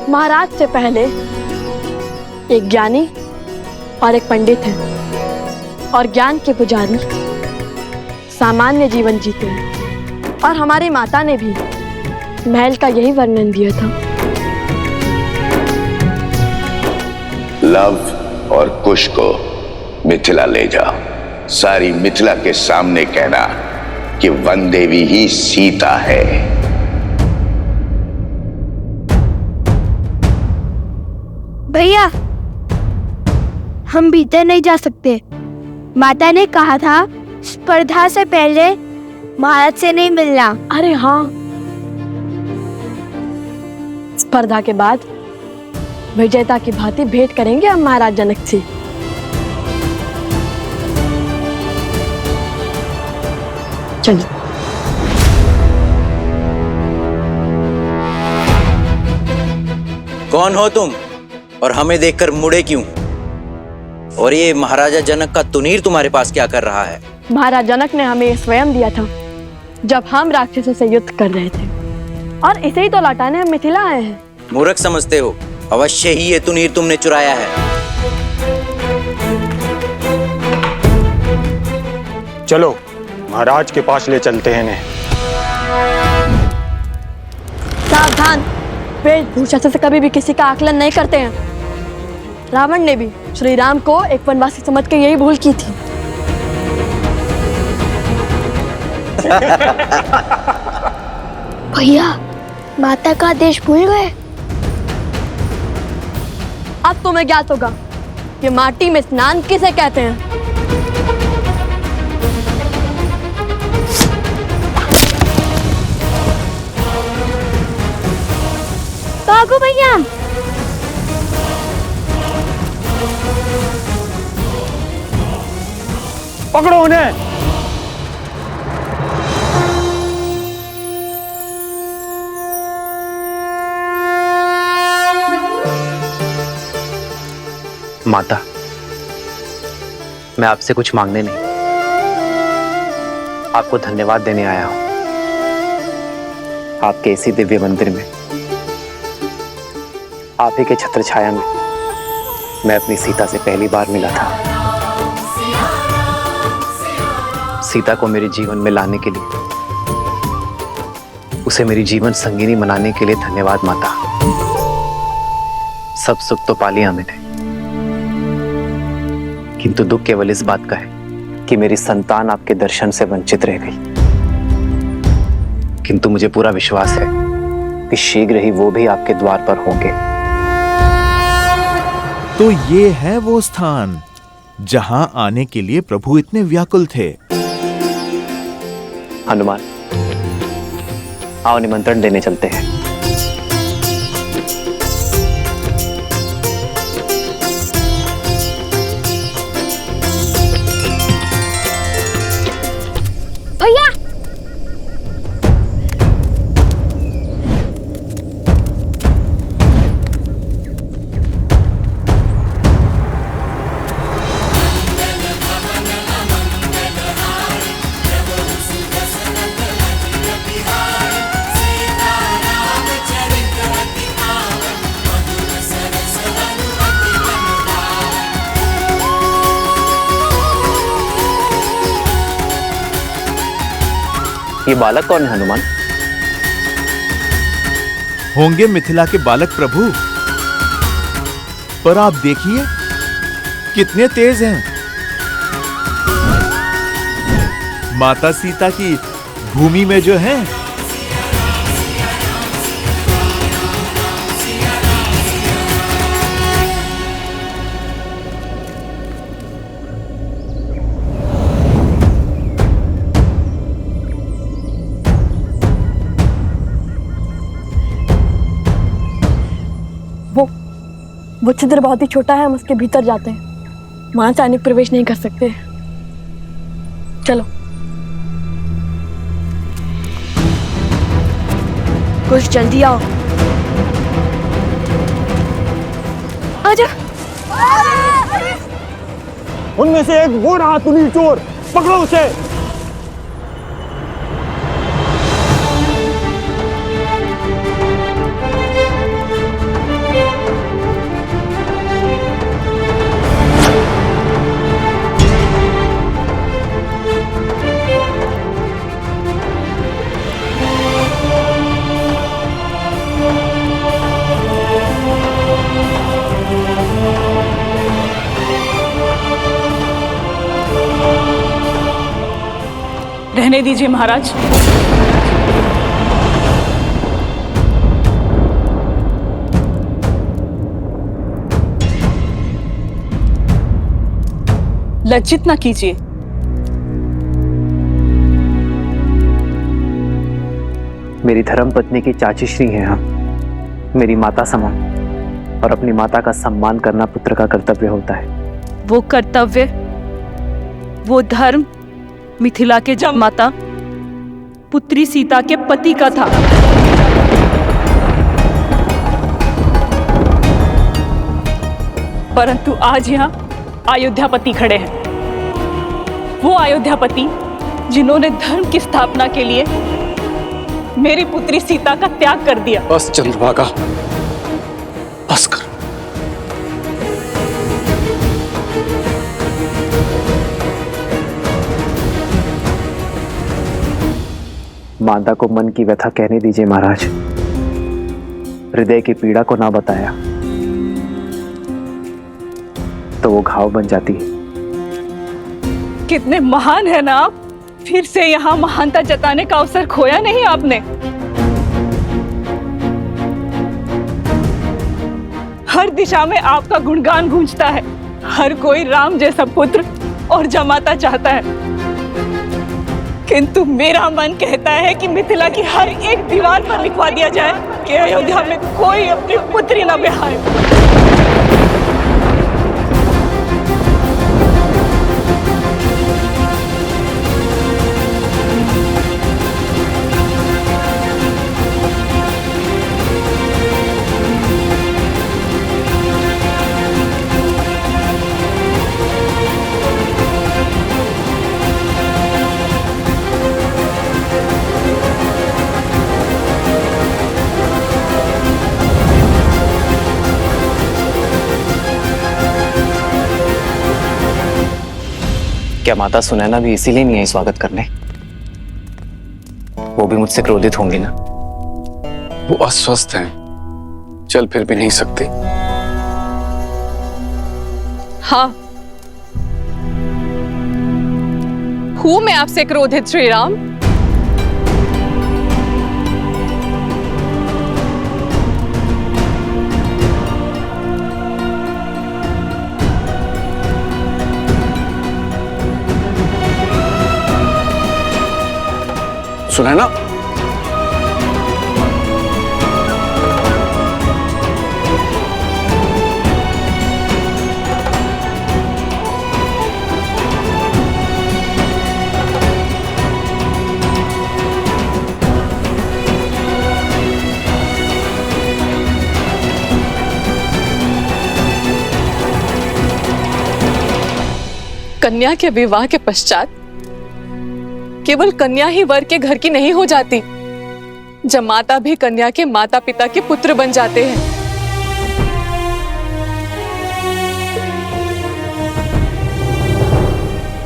महाराज से पहले एक ज्ञानी और एक पंडित है, और ज्ञान के पुजारी सामान्य जीवन जीते हैं। और हमारी माता ने भी महल का यही वर्णन दिया था। लव और कुश को मिथिला ले जाओ। सारी मिथिला के सामने कहना कि वन देवी ही सीता है। भैया, हम भीतर नहीं जा सकते। माता ने कहा था स्पर्धा से पहले महाराज से नहीं मिलना। अरे हाँ, स्पर्धा के बाद विजेता की भांति भेंट करेंगे हम महाराज जनक से। चलिए। कौन हो तुम और हमें देखकर मुड़े क्यों? और ये महाराजा जनक का तुनीर तुम्हारे पास क्या कर रहा है? महाराज जनक ने हमें स्वयं दिया था जब हम राक्षसों से युद्ध कर रहे थे, और इसे ही तो लौटाने हम मिथिला आए हैं। मूर्ख समझते हो? अवश्य ही ये तुनीर तुमने चुराया है। चलो महाराज के पास ले चलते हैं इन्हें। सावधान, वेशभूषा से कभी भी किसी का आकलन नहीं करते हैं। रावण ने भी श्री राम को एक वनवासी समझ के यही भूल की थी। भैया, माता का आदेश भूल गए? अब तुम्हें ज्ञात होगा कि माटी में स्नान किसे कहते हैं। भागो भैया। पकड़ो उन्हें। माता, मैं आपसे कुछ मांगने नहीं, आपको धन्यवाद देने आया हूं। आपके इसी दिव्य मंदिर में, आप ही के छत्र छाया में मैं अपनी सीता से पहली बार मिला था। सीता को मेरे जीवन में लाने के लिए, उसे मेरी जीवन संगिनी बनाने के लिए धन्यवाद माता। सब सुख तो पा लिया मैंने, किंतु दुख केवल इस बात का है कि मेरी संतान आपके दर्शन से वंचित रह गई। किंतु मुझे पूरा विश्वास है कि शीघ्र ही वो भी आपके द्वार पर होंगे। तो ये है वो स्थान जहां आने के लिए प्रभु इतने व्याकुल थे। हनुमान, आओ निमंत्रण देने चलते हैं। भैया ये बालक कौन है हनुमान? होंगे मिथिला के बालक प्रभु, पर आप देखिए कितने तेज हैं। माता सीता की भूमि में जो है, वो छिद्र बहुत ही छोटा है, हम उसके भीतर जाते हैं, वहां से आने प्रवेश नहीं कर सकते। चलो। कुछ जल्दी आओ। आजा। उनमें से एक वो रहा तुनीर चोर, पकड़ो उसे। रहने दीजिए महाराज। लज्जित ना कीजिए। मेरी धर्म पत्नी की चाची श्री हैं आप, मेरी माता समान, और अपनी माता का सम्मान करना पुत्र का कर्तव्य होता है। वो कर्तव्य, वो धर्म मिथिला के जब माता पुत्री सीता के पति का था। परंतु आज यहाँ अयोध्यापति खड़े हैं, वो अयोध्यापति जिन्होंने धर्म की स्थापना के लिए मेरी पुत्री सीता का त्याग कर दिया। बस चंद्रभागा, बस कर। माता को मन की व्यथा कहने दीजिए महाराज, हृदय की पीड़ा को ना बताया तो वो घाव बन जाती है। कितने महान है ना आप, फिर से यहाँ महानता जताने का अवसर खोया नहीं आपने। हर दिशा में आपका गुणगान गूंजता है, हर कोई राम जैसा पुत्र और जमाता चाहता है, किंतु मेरा मन कहता है कि मिथिला की हर एक दीवार पर लिखवा दिया जाए कि अयोध्या में कोई अपनी पुत्री न ब्याहे। क्या माता सुनैना भी इसीलिए नहीं आई स्वागत करने? वो भी मुझसे क्रोधित होंगी ना? वो अस्वस्थ हैं, चल फिर भी नहीं सकते। हाँ, हूं मैं आपसे क्रोधित श्री राम। सुनैना, कन्या के विवाह के पश्चात केवल कन्या ही वर के घर की नहीं हो जाती, जमाता भी कन्या के माता पिता के पुत्र बन जाते हैं।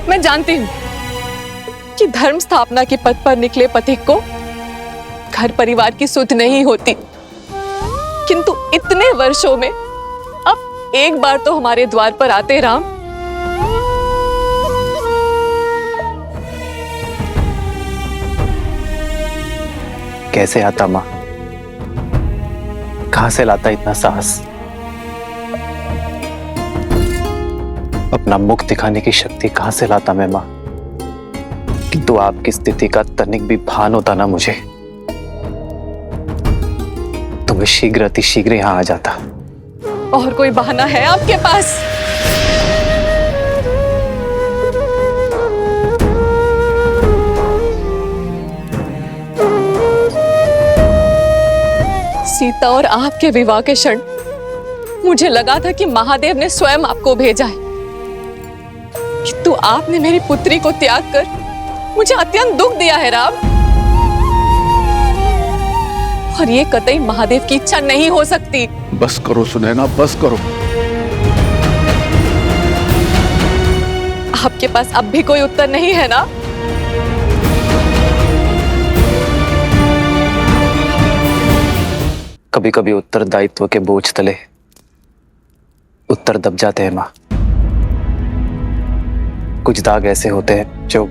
मैं जानती हूं कि धर्म स्थापना के पद पर निकले पथिक को घर परिवार की सुध नहीं होती, किंतु इतने वर्षों में अब एक बार तो हमारे द्वार पर आते राम। कैसे आता माँ? कहां से लाता इतना साहस? अपना मुख दिखाने की शक्ति कहां से लाता मैं माँ? किंतु आपकी स्थिति का तनिक भी भान होता ना मुझे, तो मैं शीघ्र अति शीघ्र यहां आ जाता। और कोई बहाना है आपके पास? सीता और आपके विवाह के क्षण मुझे लगा था कि महादेव ने स्वयं आपको भेजा है, किंतु आपने मेरी पुत्री को त्याग कर मुझे अत्यंत दुख दिया है राम। और ये कतई महादेव की इच्छा नहीं हो सकती। बस करो सुनैना, बस करो। आपके पास अब भी कोई उत्तर नहीं है ना? कभी कभी उत्तरदायित्व के बोझ तले उत्तर दब जाते हैं माँ। कुछ दाग ऐसे होते हैं जो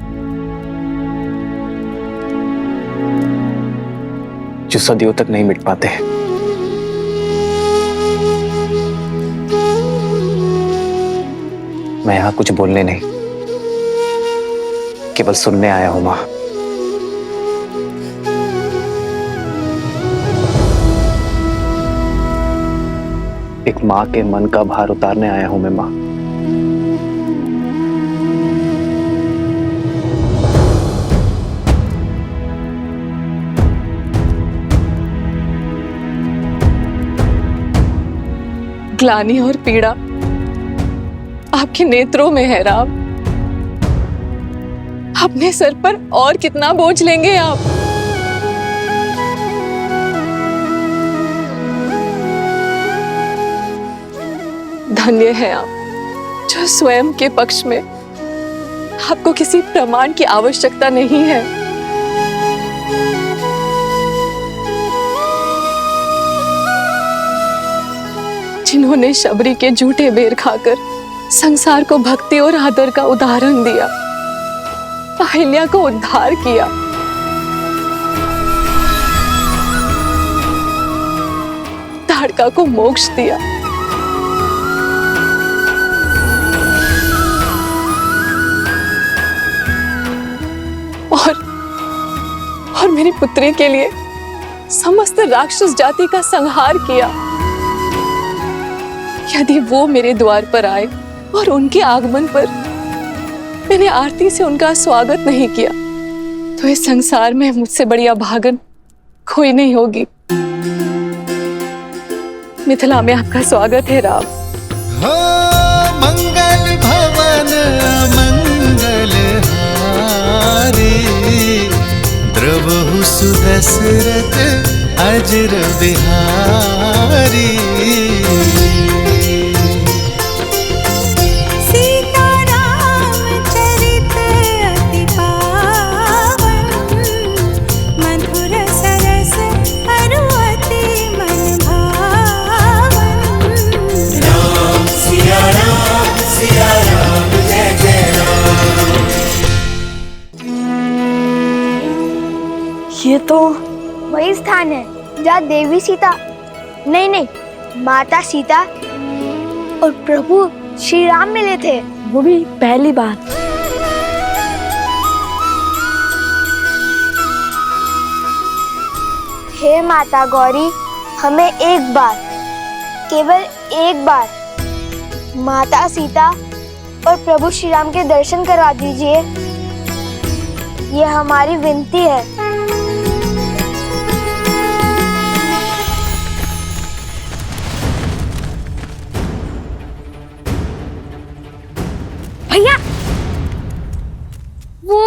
सदियों तक नहीं मिट पाते हैं। मैं यहां कुछ बोलने नहीं, केवल सुनने आया हूं माँ। एक माँ के मन का भार उतारने आया हूं मैं माँ। ग्लानि और पीड़ा आपके नेत्रों में है राम। अपने सर पर और कितना बोझ लेंगे आप? धन्य है आप जो स्वयं के पक्ष में आपको किसी प्रमाण की आवश्यकता नहीं है। जिन्होंने शबरी के झूठे बेर खाकर संसार को भक्ति और आदर का उदाहरण दिया, अहिल्या को उद्धार किया, ताड़का को मोक्ष दिया, और मेरी पुत्री के लिए समस्त राक्षस जाति का संहार किया। यदि वो मेरे द्वार पर आए और उनके आगमन पर मैंने आरती से उनका स्वागत नहीं किया, तो इस संसार में मुझसे बड़ी अभागन कोई नहीं होगी। मिथिला में आपका स्वागत है राम। हो मंगल भवन मंगल हारी, द्रवहु सुदशरथ अजर बिहारी। सीता राम चरित तो वही स्थान है जहाँ देवी सीता, नहीं, माता सीता और प्रभु श्री राम मिले थे। वो भी पहली बार। हे माता गौरी, हमें एक बार, केवल एक बार माता सीता और प्रभु श्री राम के दर्शन करवा दीजिए। ये हमारी विनती है। भैया, वो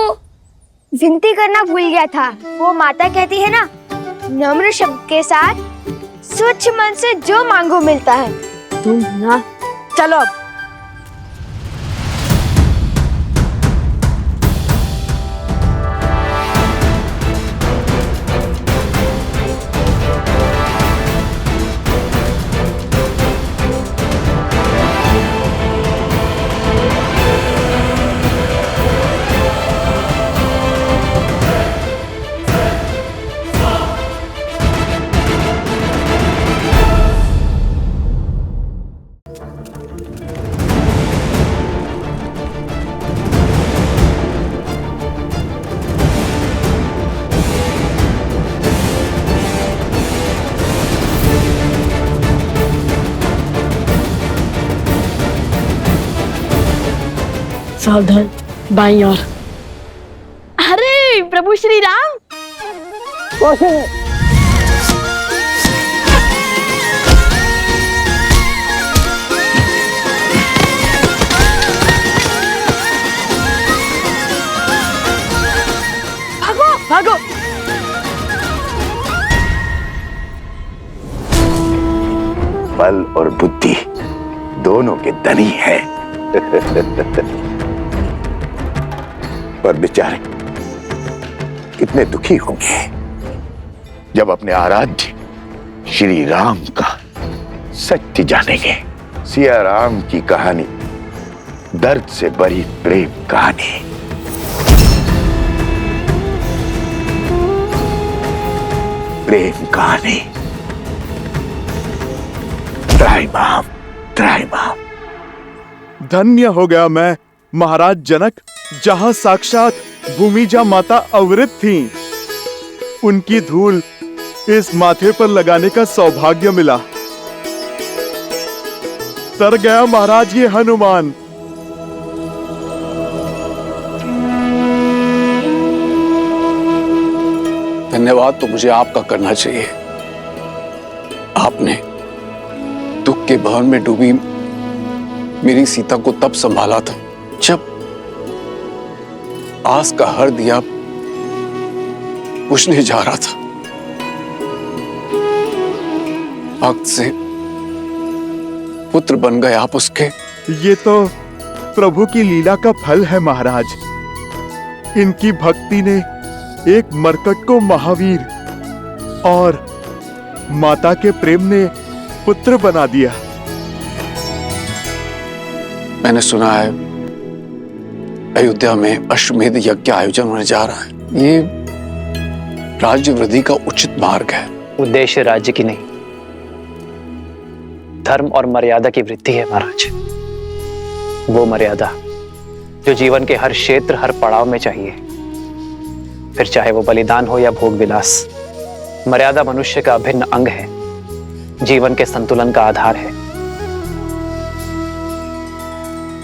विनती करना भूल गया था। वो माता कहती है ना, नम्र शब्द के साथ स्वच्छ मन से जो मांगो मिलता है। तुम ना, चलो अब। सावधान, बाईं ओर। अरे प्रभु श्री राम, भागो भागो। बल और बुद्धि दोनों के धनी है। पर बेचारे कितने दुखी होंगे जब अपने आराध्य श्री राम का सत्य जानेंगे। सिया राम की कहानी दर्द से भरी प्रेम कहानी। प्रेम कहानी। त्राहिमाम, त्राहिमाम। धन्य हो गया मैं महाराज जनक, जहां साक्षात भूमिजा माता अवृत थीं। उनकी धूल इस माथे पर लगाने का सौभाग्य मिला। तर गया महाराज ये हनुमान। धन्यवाद तो मुझे आपका करना चाहिए। आपने दुख के भवन में डूबी मेरी सीता को तब संभाला था जब आस का हर दिया बुझने जा रहा था। वक्त से पुत्र बन गए आप उसके। ये तो प्रभु की लीला का फल है महाराज। इनकी भक्ति ने एक मरकट को महावीर और माता के प्रेम ने पुत्र बना दिया। मैंने सुना है अयोध्या में अश्वमेध यज्ञ का आयोजन होने जा रहा है। ये राज्य वृद्धि का उचित मार्ग है। उद्देश्य राज्य की नहीं, धर्म और मर्यादा की वृद्धि है महाराज। वो मर्यादा जो जीवन के हर क्षेत्र, हर पड़ाव में चाहिए, फिर चाहे वो बलिदान हो या भोग विलास। मर्यादा मनुष्य का अभिन्न अंग है, जीवन के संतुलन का आधार है।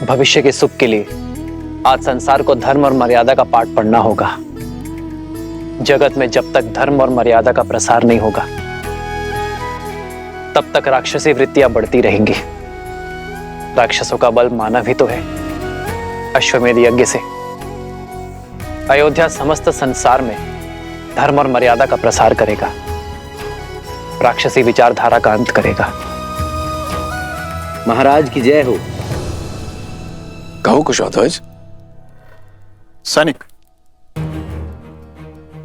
भविष्य के सुख के लिए आज संसार को धर्म और मर्यादा का पाठ पढ़ना होगा। जगत में जब तक धर्म और मर्यादा का प्रसार नहीं होगा, तब तक राक्षसी वृत्तियां बढ़ती रहेंगी। राक्षसों का बल मानव ही तो है। अश्वमेध यज्ञ से अयोध्या समस्त संसार में धर्म और मर्यादा का प्रसार करेगा, राक्षसी विचारधारा का अंत करेगा। महाराज की जय हो। कहो कुशध्वज। सैनिक।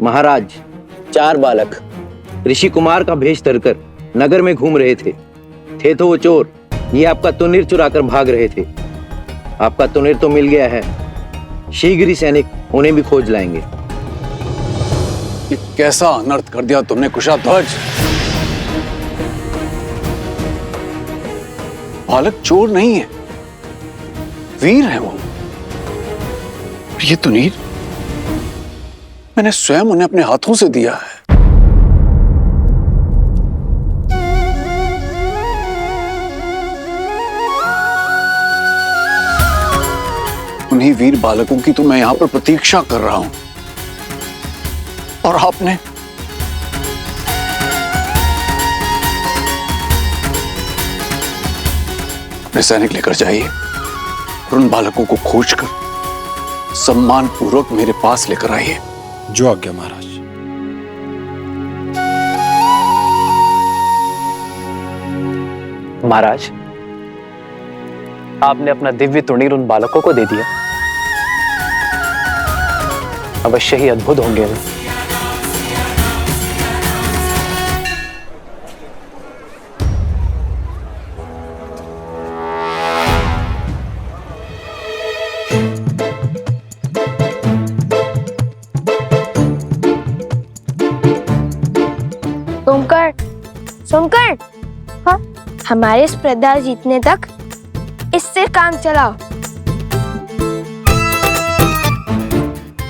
महाराज, 4 बालक ऋषि कुमार का भेष धरकर नगर में घूम रहे थे तो वो चोर। ये आपका तुनीर चुराकर भाग रहे थे। आपका तुनीर तो मिल गया है, शीघ्र ही सैनिक उन्हें भी खोज लाएंगे। कैसा अनर्थ कर दिया तुमने कुशाध्वज। बालक चोर नहीं है, वीर है वो। ये तुनीर मैंने स्वयं उन्हें अपने हाथों से दिया है। उन्हीं वीर बालकों की तो मैं यहां पर प्रतीक्षा कर रहा हूं, और आपने अपने सैनिक लेकर जाइए और उन बालकों को खोजकर सम्मान पूर्वक मेरे पास लेकर आइए। जो आज्ञा महाराज। महाराज, आपने अपना दिव्य तुणीर उन बालकों को दे दिया। अवश्य ही अद्भुत होंगे वे। सोमकर, हाँ, हमारे स्पर्धा जीतने तक इससे काम चलाओ।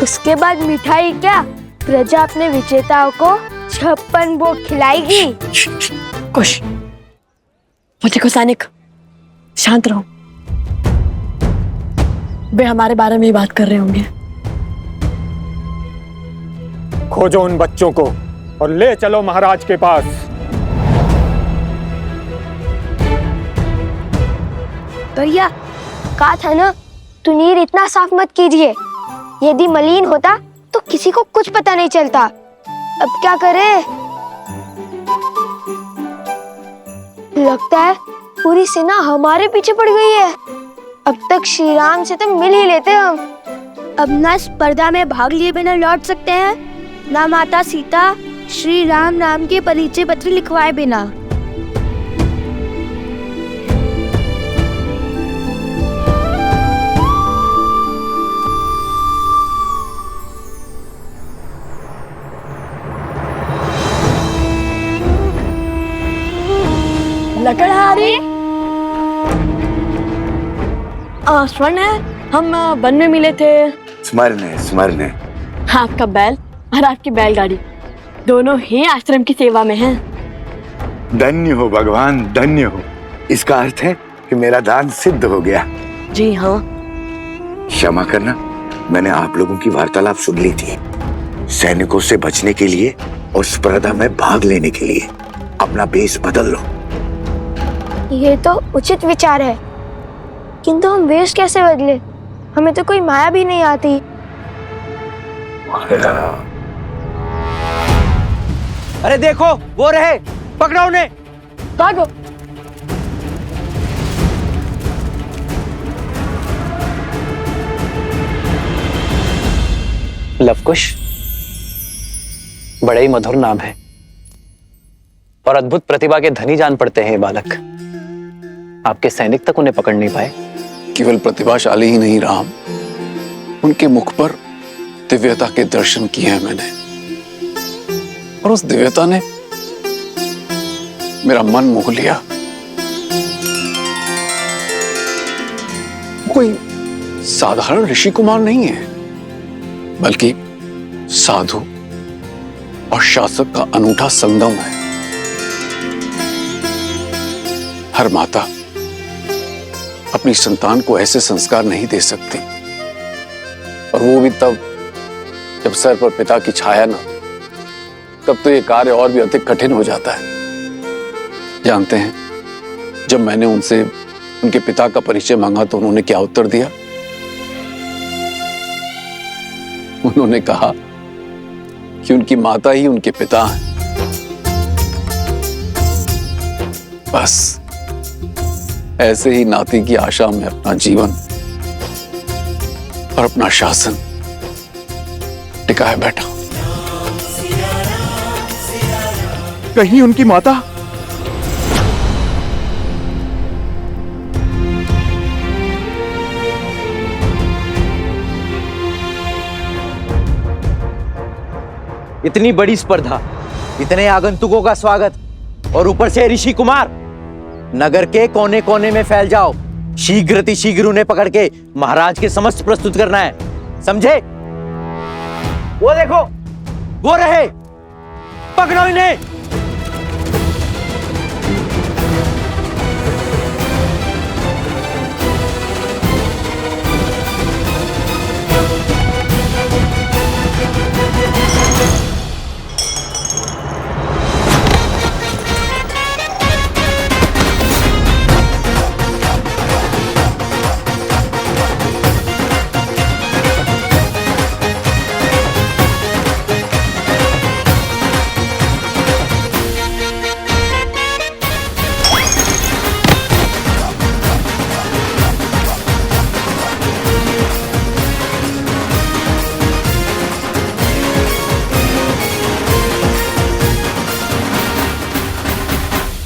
उसके बाद मिठाई क्या, प्रजा अपने विजेताओं को 56 भोग खिलाएगी। कुश, मुझे सैनिक, शांत रहो। वे हमारे बारे में ही बात कर रहे होंगे। खोजो उन बच्चों को और ले चलो महाराज के पास। भैया, कहा था ना, तुनीर इतना साफ मत कीजिए। यदि मलिन होता तो किसी को कुछ पता नहीं चलता। अब क्या करे? लगता है पूरी सेना हमारे पीछे पड़ गई है। अब तक श्री राम से तो मिल ही लेते हम। अब ना स्पर्धा में भाग लिए बिना लौट सकते हैं, ना माता सीता श्री राम नाम के परिचय पत्र लिखवाए बिना। लकड़हारी, स्वर्ण है, हम वन में मिले थे। स्मरण है। आपका बैल और आपकी बैलगाड़ी दोनों ही आश्रम की सेवा में हैं। धन्य हो भगवान, धन्य हो। इसका अर्थ है कि मेरा दान सिद्ध हो गया। जी हाँ। क्षमा करना, मैंने आप लोगों की वार्तालाप सुन ली थी। सैनिकों से बचने के लिए और स्पर्धा में भाग लेने के लिए अपना भेष बदल लो। ये तो उचित विचार है, किंतु हम वेश कैसे बदले? हमें तो कोई माया भी नहीं आती। अरे देखो, वो रहे, पकड़ो उन्हें। भागो। लवकुश, बड़े ही मधुर नाम है और अद्भुत प्रतिभा के धनी जान पड़ते हैं ये बालक। आपके सैनिक तक उन्हें पकड़ नहीं पाए। केवल प्रतिभाशाली ही नहीं राम, उनके मुख पर दिव्यता के दर्शन किए हैं मैंने, और उस दिव्यता ने मेरा मन मोह लिया। कोई साधारण ऋषि कुमार नहीं है, बल्कि साधु और शासक का अनूठा संगम है। हर माता अपनी संतान को ऐसे संस्कार नहीं दे सकती, और वो भी तब जब सर पर पिता की छाया न, तब तो ये कार्य और भी अधिक कठिन हो जाता है। जानते हैं, जब मैंने उनसे उनके पिता का परिचय मांगा तो उन्होंने क्या उत्तर दिया? उन्होंने कहा कि उनकी माता ही उनके पिता हैं। बस ऐसे ही नाती की आशा में अपना जीवन और अपना शासन टिकाए बैठा। कहीं उनकी माता? इतनी बड़ी स्पर्धा, इतने आगंतुकों का स्वागत, और ऊपर से ऋषि कुमार। नगर के कोने कोने में फैल जाओ, शीघ्र उन्हें पकड़ के महाराज के समक्ष प्रस्तुत करना है, समझे? वो देखो, वो रहे, पकड़ो इन्हें।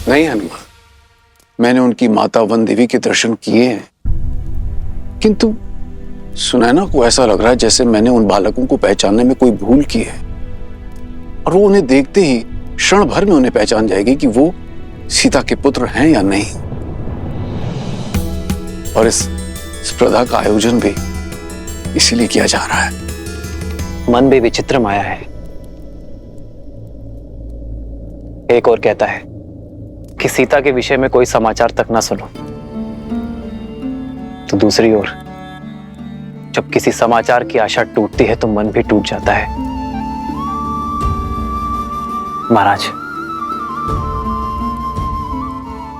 नहीं हनुमान, मैंने उनकी माता वन देवी के दर्शन किए हैं, किंतु सुनैना को ऐसा लग रहा है जैसे मैंने उन बालकों को पहचानने में कोई भूल की है, और वो उन्हें देखते ही क्षण भर में उन्हें पहचान जाएगी कि वो सीता के पुत्र हैं या नहीं। और इस स्पर्धा का आयोजन भी इसीलिए किया जा रहा है। मन भी विचित्र माया है। एक और कहता है कि सीता के विषय में कोई समाचार तक ना सुनो, तो दूसरी ओर जब किसी समाचार की आशा टूटती है तो मन भी टूट जाता है। महाराज,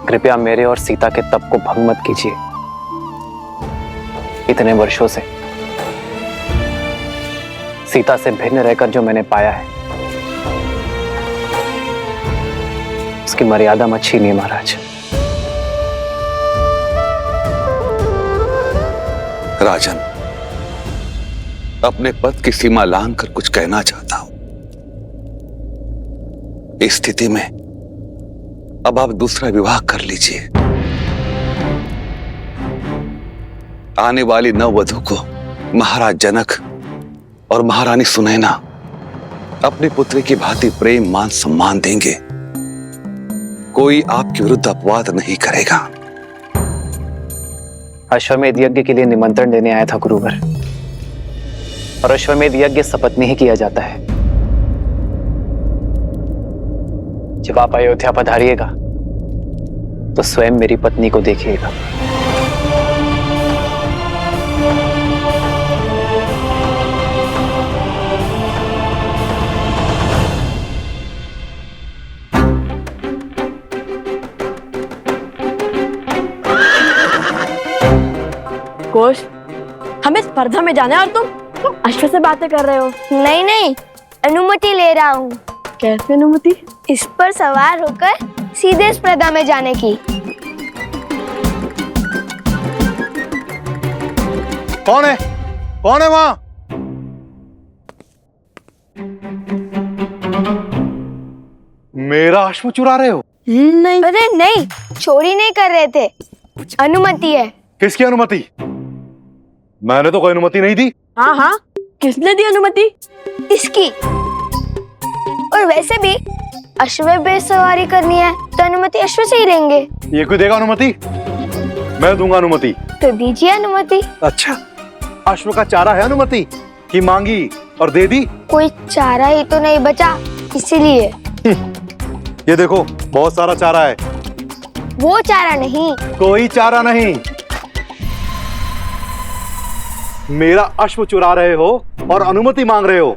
कृपया मेरे और सीता के तप को भंग मत कीजिए। इतने वर्षों से सीता से भिन्न रहकर जो मैंने पाया है, उसकी मर्यादा मत छीनिए महाराज। राजन, अपने पद की सीमा लांघ कर कुछ कहना चाहता हूं। इस स्थिति में अब आप दूसरा विवाह कर लीजिए। आने वाली नववधू को महाराज जनक और महारानी सुनैना अपनी पुत्री की भांति प्रेम मान सम्मान देंगे। कोई आपके विरुद्ध अपवाद नहीं करेगा। अश्वमेध यज्ञ के लिए निमंत्रण देने आया था गुरुवर, और अश्वमेध यज्ञ सपत्नी ही किया जाता है। जब आप अयोध्या पधारिएगा तो स्वयं मेरी पत्नी को देखिएगा। कोश, हमें स्पर्धा में जाना है और तुम अश्व से बातें कर रहे हो। नहीं नहीं, अनुमति ले रहा हूँ। कैसे अनुमति? इस पर सवार होकर सीधे स्पर्धा में जाने की। कौन है? कौन है वहां? मेरा अश्व चुरा रहे हो? नहीं, अरे नहीं, चोरी नहीं कर रहे थे, अनुमति है। किसकी अनुमति? मैंने तो कोई अनुमति नहीं दी। हाँ हाँ, किसने दी अनुमति? इसकी। और वैसे भी अश्व पे सवारी करनी है तो अनुमति अश्व से ही लेंगे। ये कोई देगा अनुमति? मैं दूंगा अनुमति। तो दीजिए अनुमति। अच्छा, अश्व का चारा है अनुमति कि मांगी और दे दी? कोई चारा ही तो नहीं बचा, इसीलिए। ये देखो, बहुत सारा चारा है। वो चारा नहीं। कोई चारा नहीं। मेरा अश्व चुरा रहे हो और अनुमति मांग रहे हो।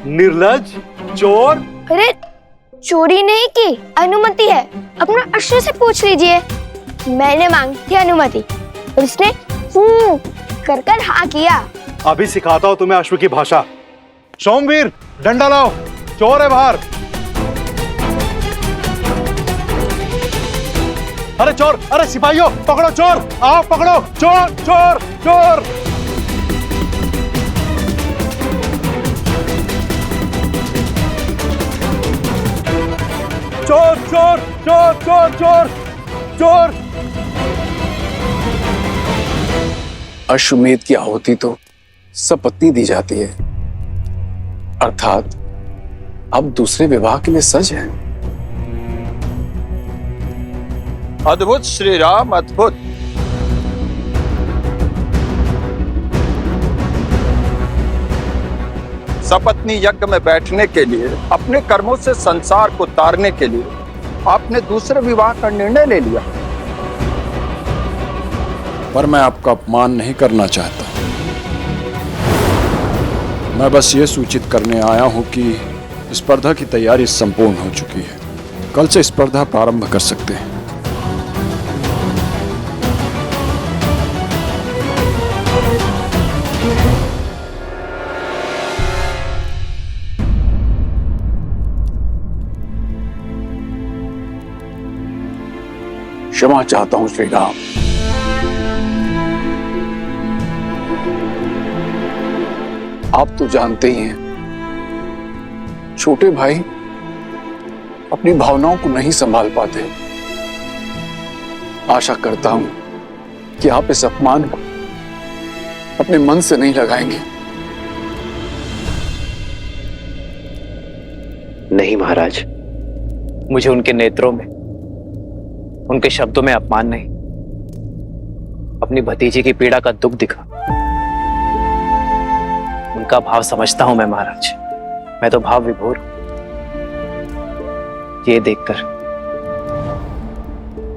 निर्लज्ज, चोर। अरे चोरी नहीं की, अनुमति है। अपना अश्व से पूछ लीजिए। मैंने मांगी थी अनुमति और उसने कर कर हाँ किया। अभी सिखाता हूं तुम्हें अश्व की भाषा। सोमवीर, डंडा लाओ, चोर है बाहर। अरे चोर, अरे सिपाहियों, पकड़ो चोर, आओ पकड़ो चोर, चोर, चोर। चोर, चोर, चोर, चोर, चोर, चोर। अश्वमेध की आहुति तो सपत्नी दी जाती है, अर्थात अब दूसरे विवाह के लिए सज है। अद्भुत श्री राम, अद्भुत। सपत्नी यज्ञ में बैठने के लिए, अपने कर्मों से संसार को तारने के लिए आपने दूसरे विवाह का निर्णय ले लिया। पर मैं आपका अपमान नहीं करना चाहता। मैं बस ये सूचित करने आया हूं कि स्पर्धा की तैयारी संपूर्ण हो चुकी है। कल से स्पर्धा प्रारंभ कर सकते हैं। क्षमा चाहता हूं श्री राम। आप तो जानते ही हैं, छोटे भाई अपनी भावनाओं को नहीं संभाल पाते। आशा करता हूं कि आप इस अपमान को अपने मन से नहीं लगाएंगे। नहीं महाराज, मुझे उनके नेत्रों में, उनके शब्दों में अपमान नहीं, अपनी भतीजी की पीड़ा का दुख दिखा। उनका भाव समझता हूं मैं महाराज। मैं तो भाव विभोर हूं। ये देखकर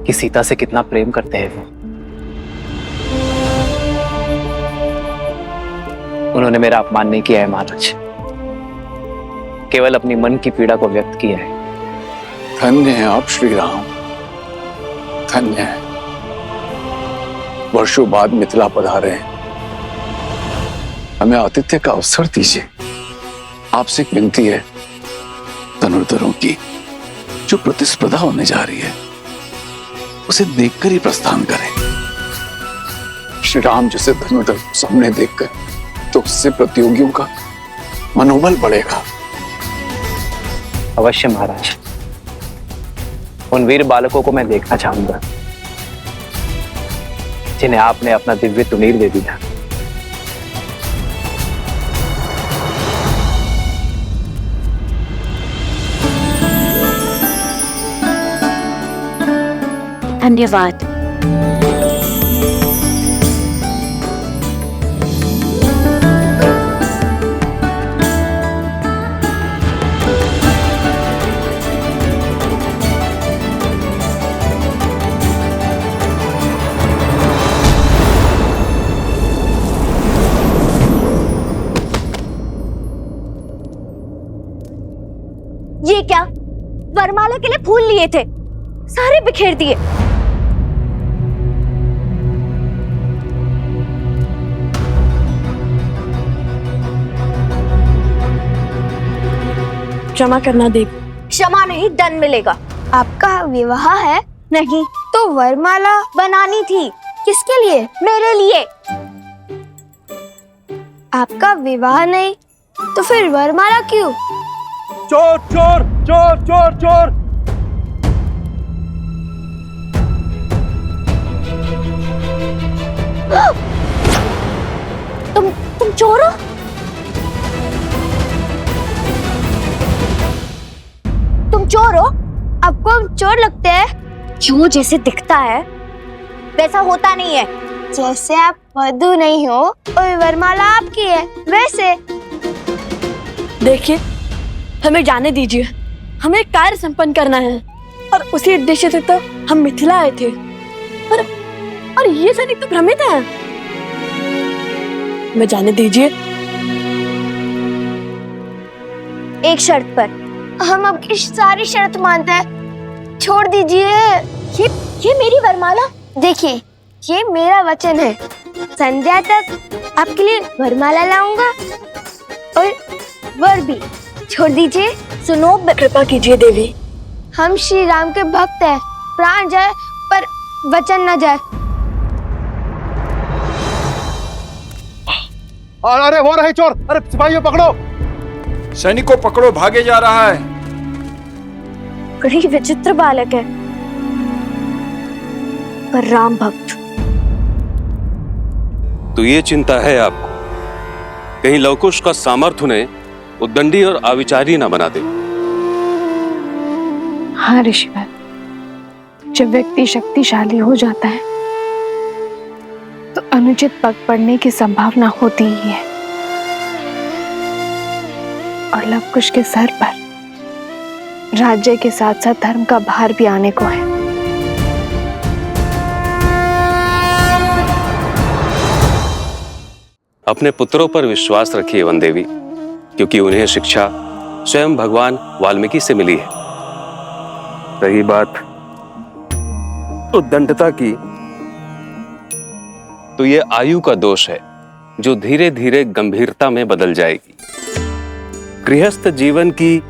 कि सीता से कितना प्रेम करते हैं वो, उन्होंने मेरा अपमान नहीं किया है महाराज, केवल अपनी मन की पीड़ा को व्यक्त किया है। धन्य हैं आप श्री राम, धन्य है। वर्षों बाद मिथिला पधारे हैं। हमें आतिथ्य का अवसर दीजिए। आपसे एक विनती है, धनुर्धरों की जो प्रतिस्पर्धा होने जा रही है उसे देखकर ही प्रस्थान करें। श्री राम जैसे धनुर्धर सामने देखकर तो उससे प्रतियोगियों का मनोबल बढ़ेगा। अवश्य महाराज, उन वीर बालकों को मैं देखना चाहूंगा जिन्हें आपने अपना दिव्य तुनीर दे दिया। धन्यवाद। ये क्या? वरमाला के लिए फूल लिए थे, सारे बिखेर दिए। क्षमा करना देवी। क्षमा नहीं, दंड मिलेगा। आपका विवाह है? नहीं तो वरमाला बनानी थी। किसके लिए? मेरे लिए। आपका विवाह नहीं तो फिर वरमाला क्यों? चोर चोर चोर चोर चोर! तुम चोर हो? तुम चोर हो? आपको हम चोर लगते हैं? जो जैसे दिखता है वैसा होता नहीं है। जैसे आप वधू नहीं हो और वरमाला आपकी है, वैसे। देखिए, हमें जाने दीजिए। हमें कार्य संपन्न करना है और उसी उद्देश्य से तो हम मिथिला आए थे। और ये सैनिक तो भ्रमित है। हमें जाने दीजिए। एक शर्त पर। हम आपकी सारी शर्त मानते हैं, छोड़ दीजिए। ये मेरी वरमाला। देखिए, ये मेरा वचन है, संध्या तक आपके लिए वरमाला लाऊंगा और वर भी। छोड़ दीजिए। सुनो, कृपा कीजिए देवी। हम श्री राम के भक्त हैं, प्राण जाए पर वचन न जाए। अरे वो रहे चोर! अरे सिपाहियों पकड़ो! सैनिकों पकड़ो, भागे जा रहा है। बड़ी विचित्र बालक है, पर राम भक्त। तो ये चिंता है आपको, कहीं लवकुश का सामर्थ्य उन्हें उद्दंडी और अविचारी ना बना दे। हाँ ऋषिवर, जब व्यक्ति शक्तिशाली हो जाता है तो अनुचित पग पड़ने की संभावना होती ही है, और लवकुश के सर पर राज्य के साथ साथ धर्म का भार भी आने को है। अपने पुत्रों पर विश्वास रखिए वन देवी, क्योंकि उन्हें शिक्षा स्वयं भगवान वाल्मीकि से मिली है। रही बात उद्दंडता की, तो ये आयु का दोष है जो धीरे धीरे गंभीरता में बदल जाएगी। गृहस्थ जीवन की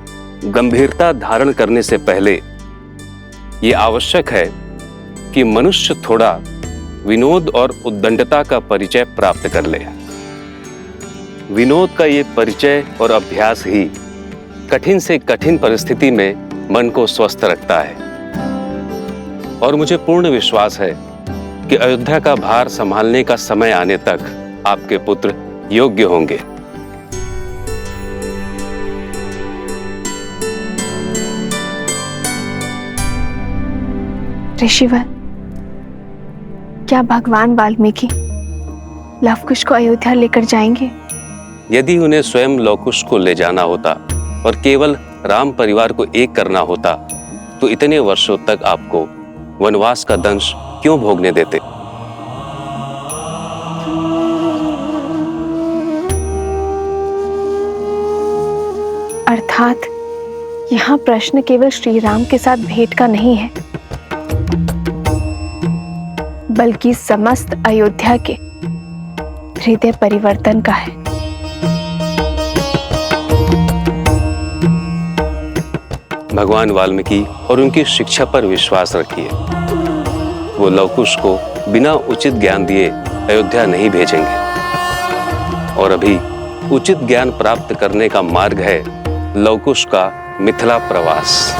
गंभीरता धारण करने से पहले ये आवश्यक है कि मनुष्य थोड़ा विनोद और उद्दंडता का परिचय प्राप्त कर ले। विनोद का ये परिचय और अभ्यास ही कठिन से कठिन परिस्थिति में मन को स्वस्थ रखता है। और मुझे पूर्ण विश्वास है कि अयोध्या का भार संभालने का समय आने तक आपके पुत्र योग्य होंगे। ऋषिवर, क्या भगवान वाल्मीकि लवकुश को अयोध्या लेकर जाएंगे? यदि उन्हें स्वयं लवकुश को ले जाना होता और केवल राम परिवार को एक करना होता तो इतने वर्षों तक आपको वनवास का दंश क्यों भोगने देते? अर्थात यहाँ प्रश्न केवल श्री राम के साथ भेंट का नहीं है, बल्कि समस्त अयोध्या के हृदय परिवर्तन का है। भगवान वाल्मीकि और उनकी शिक्षा पर विश्वास रखिए। वो लवकुश को बिना उचित ज्ञान दिए अयोध्या नहीं भेजेंगे। और अभी उचित ज्ञान प्राप्त करने का मार्ग है लवकुश का मिथिला प्रवास।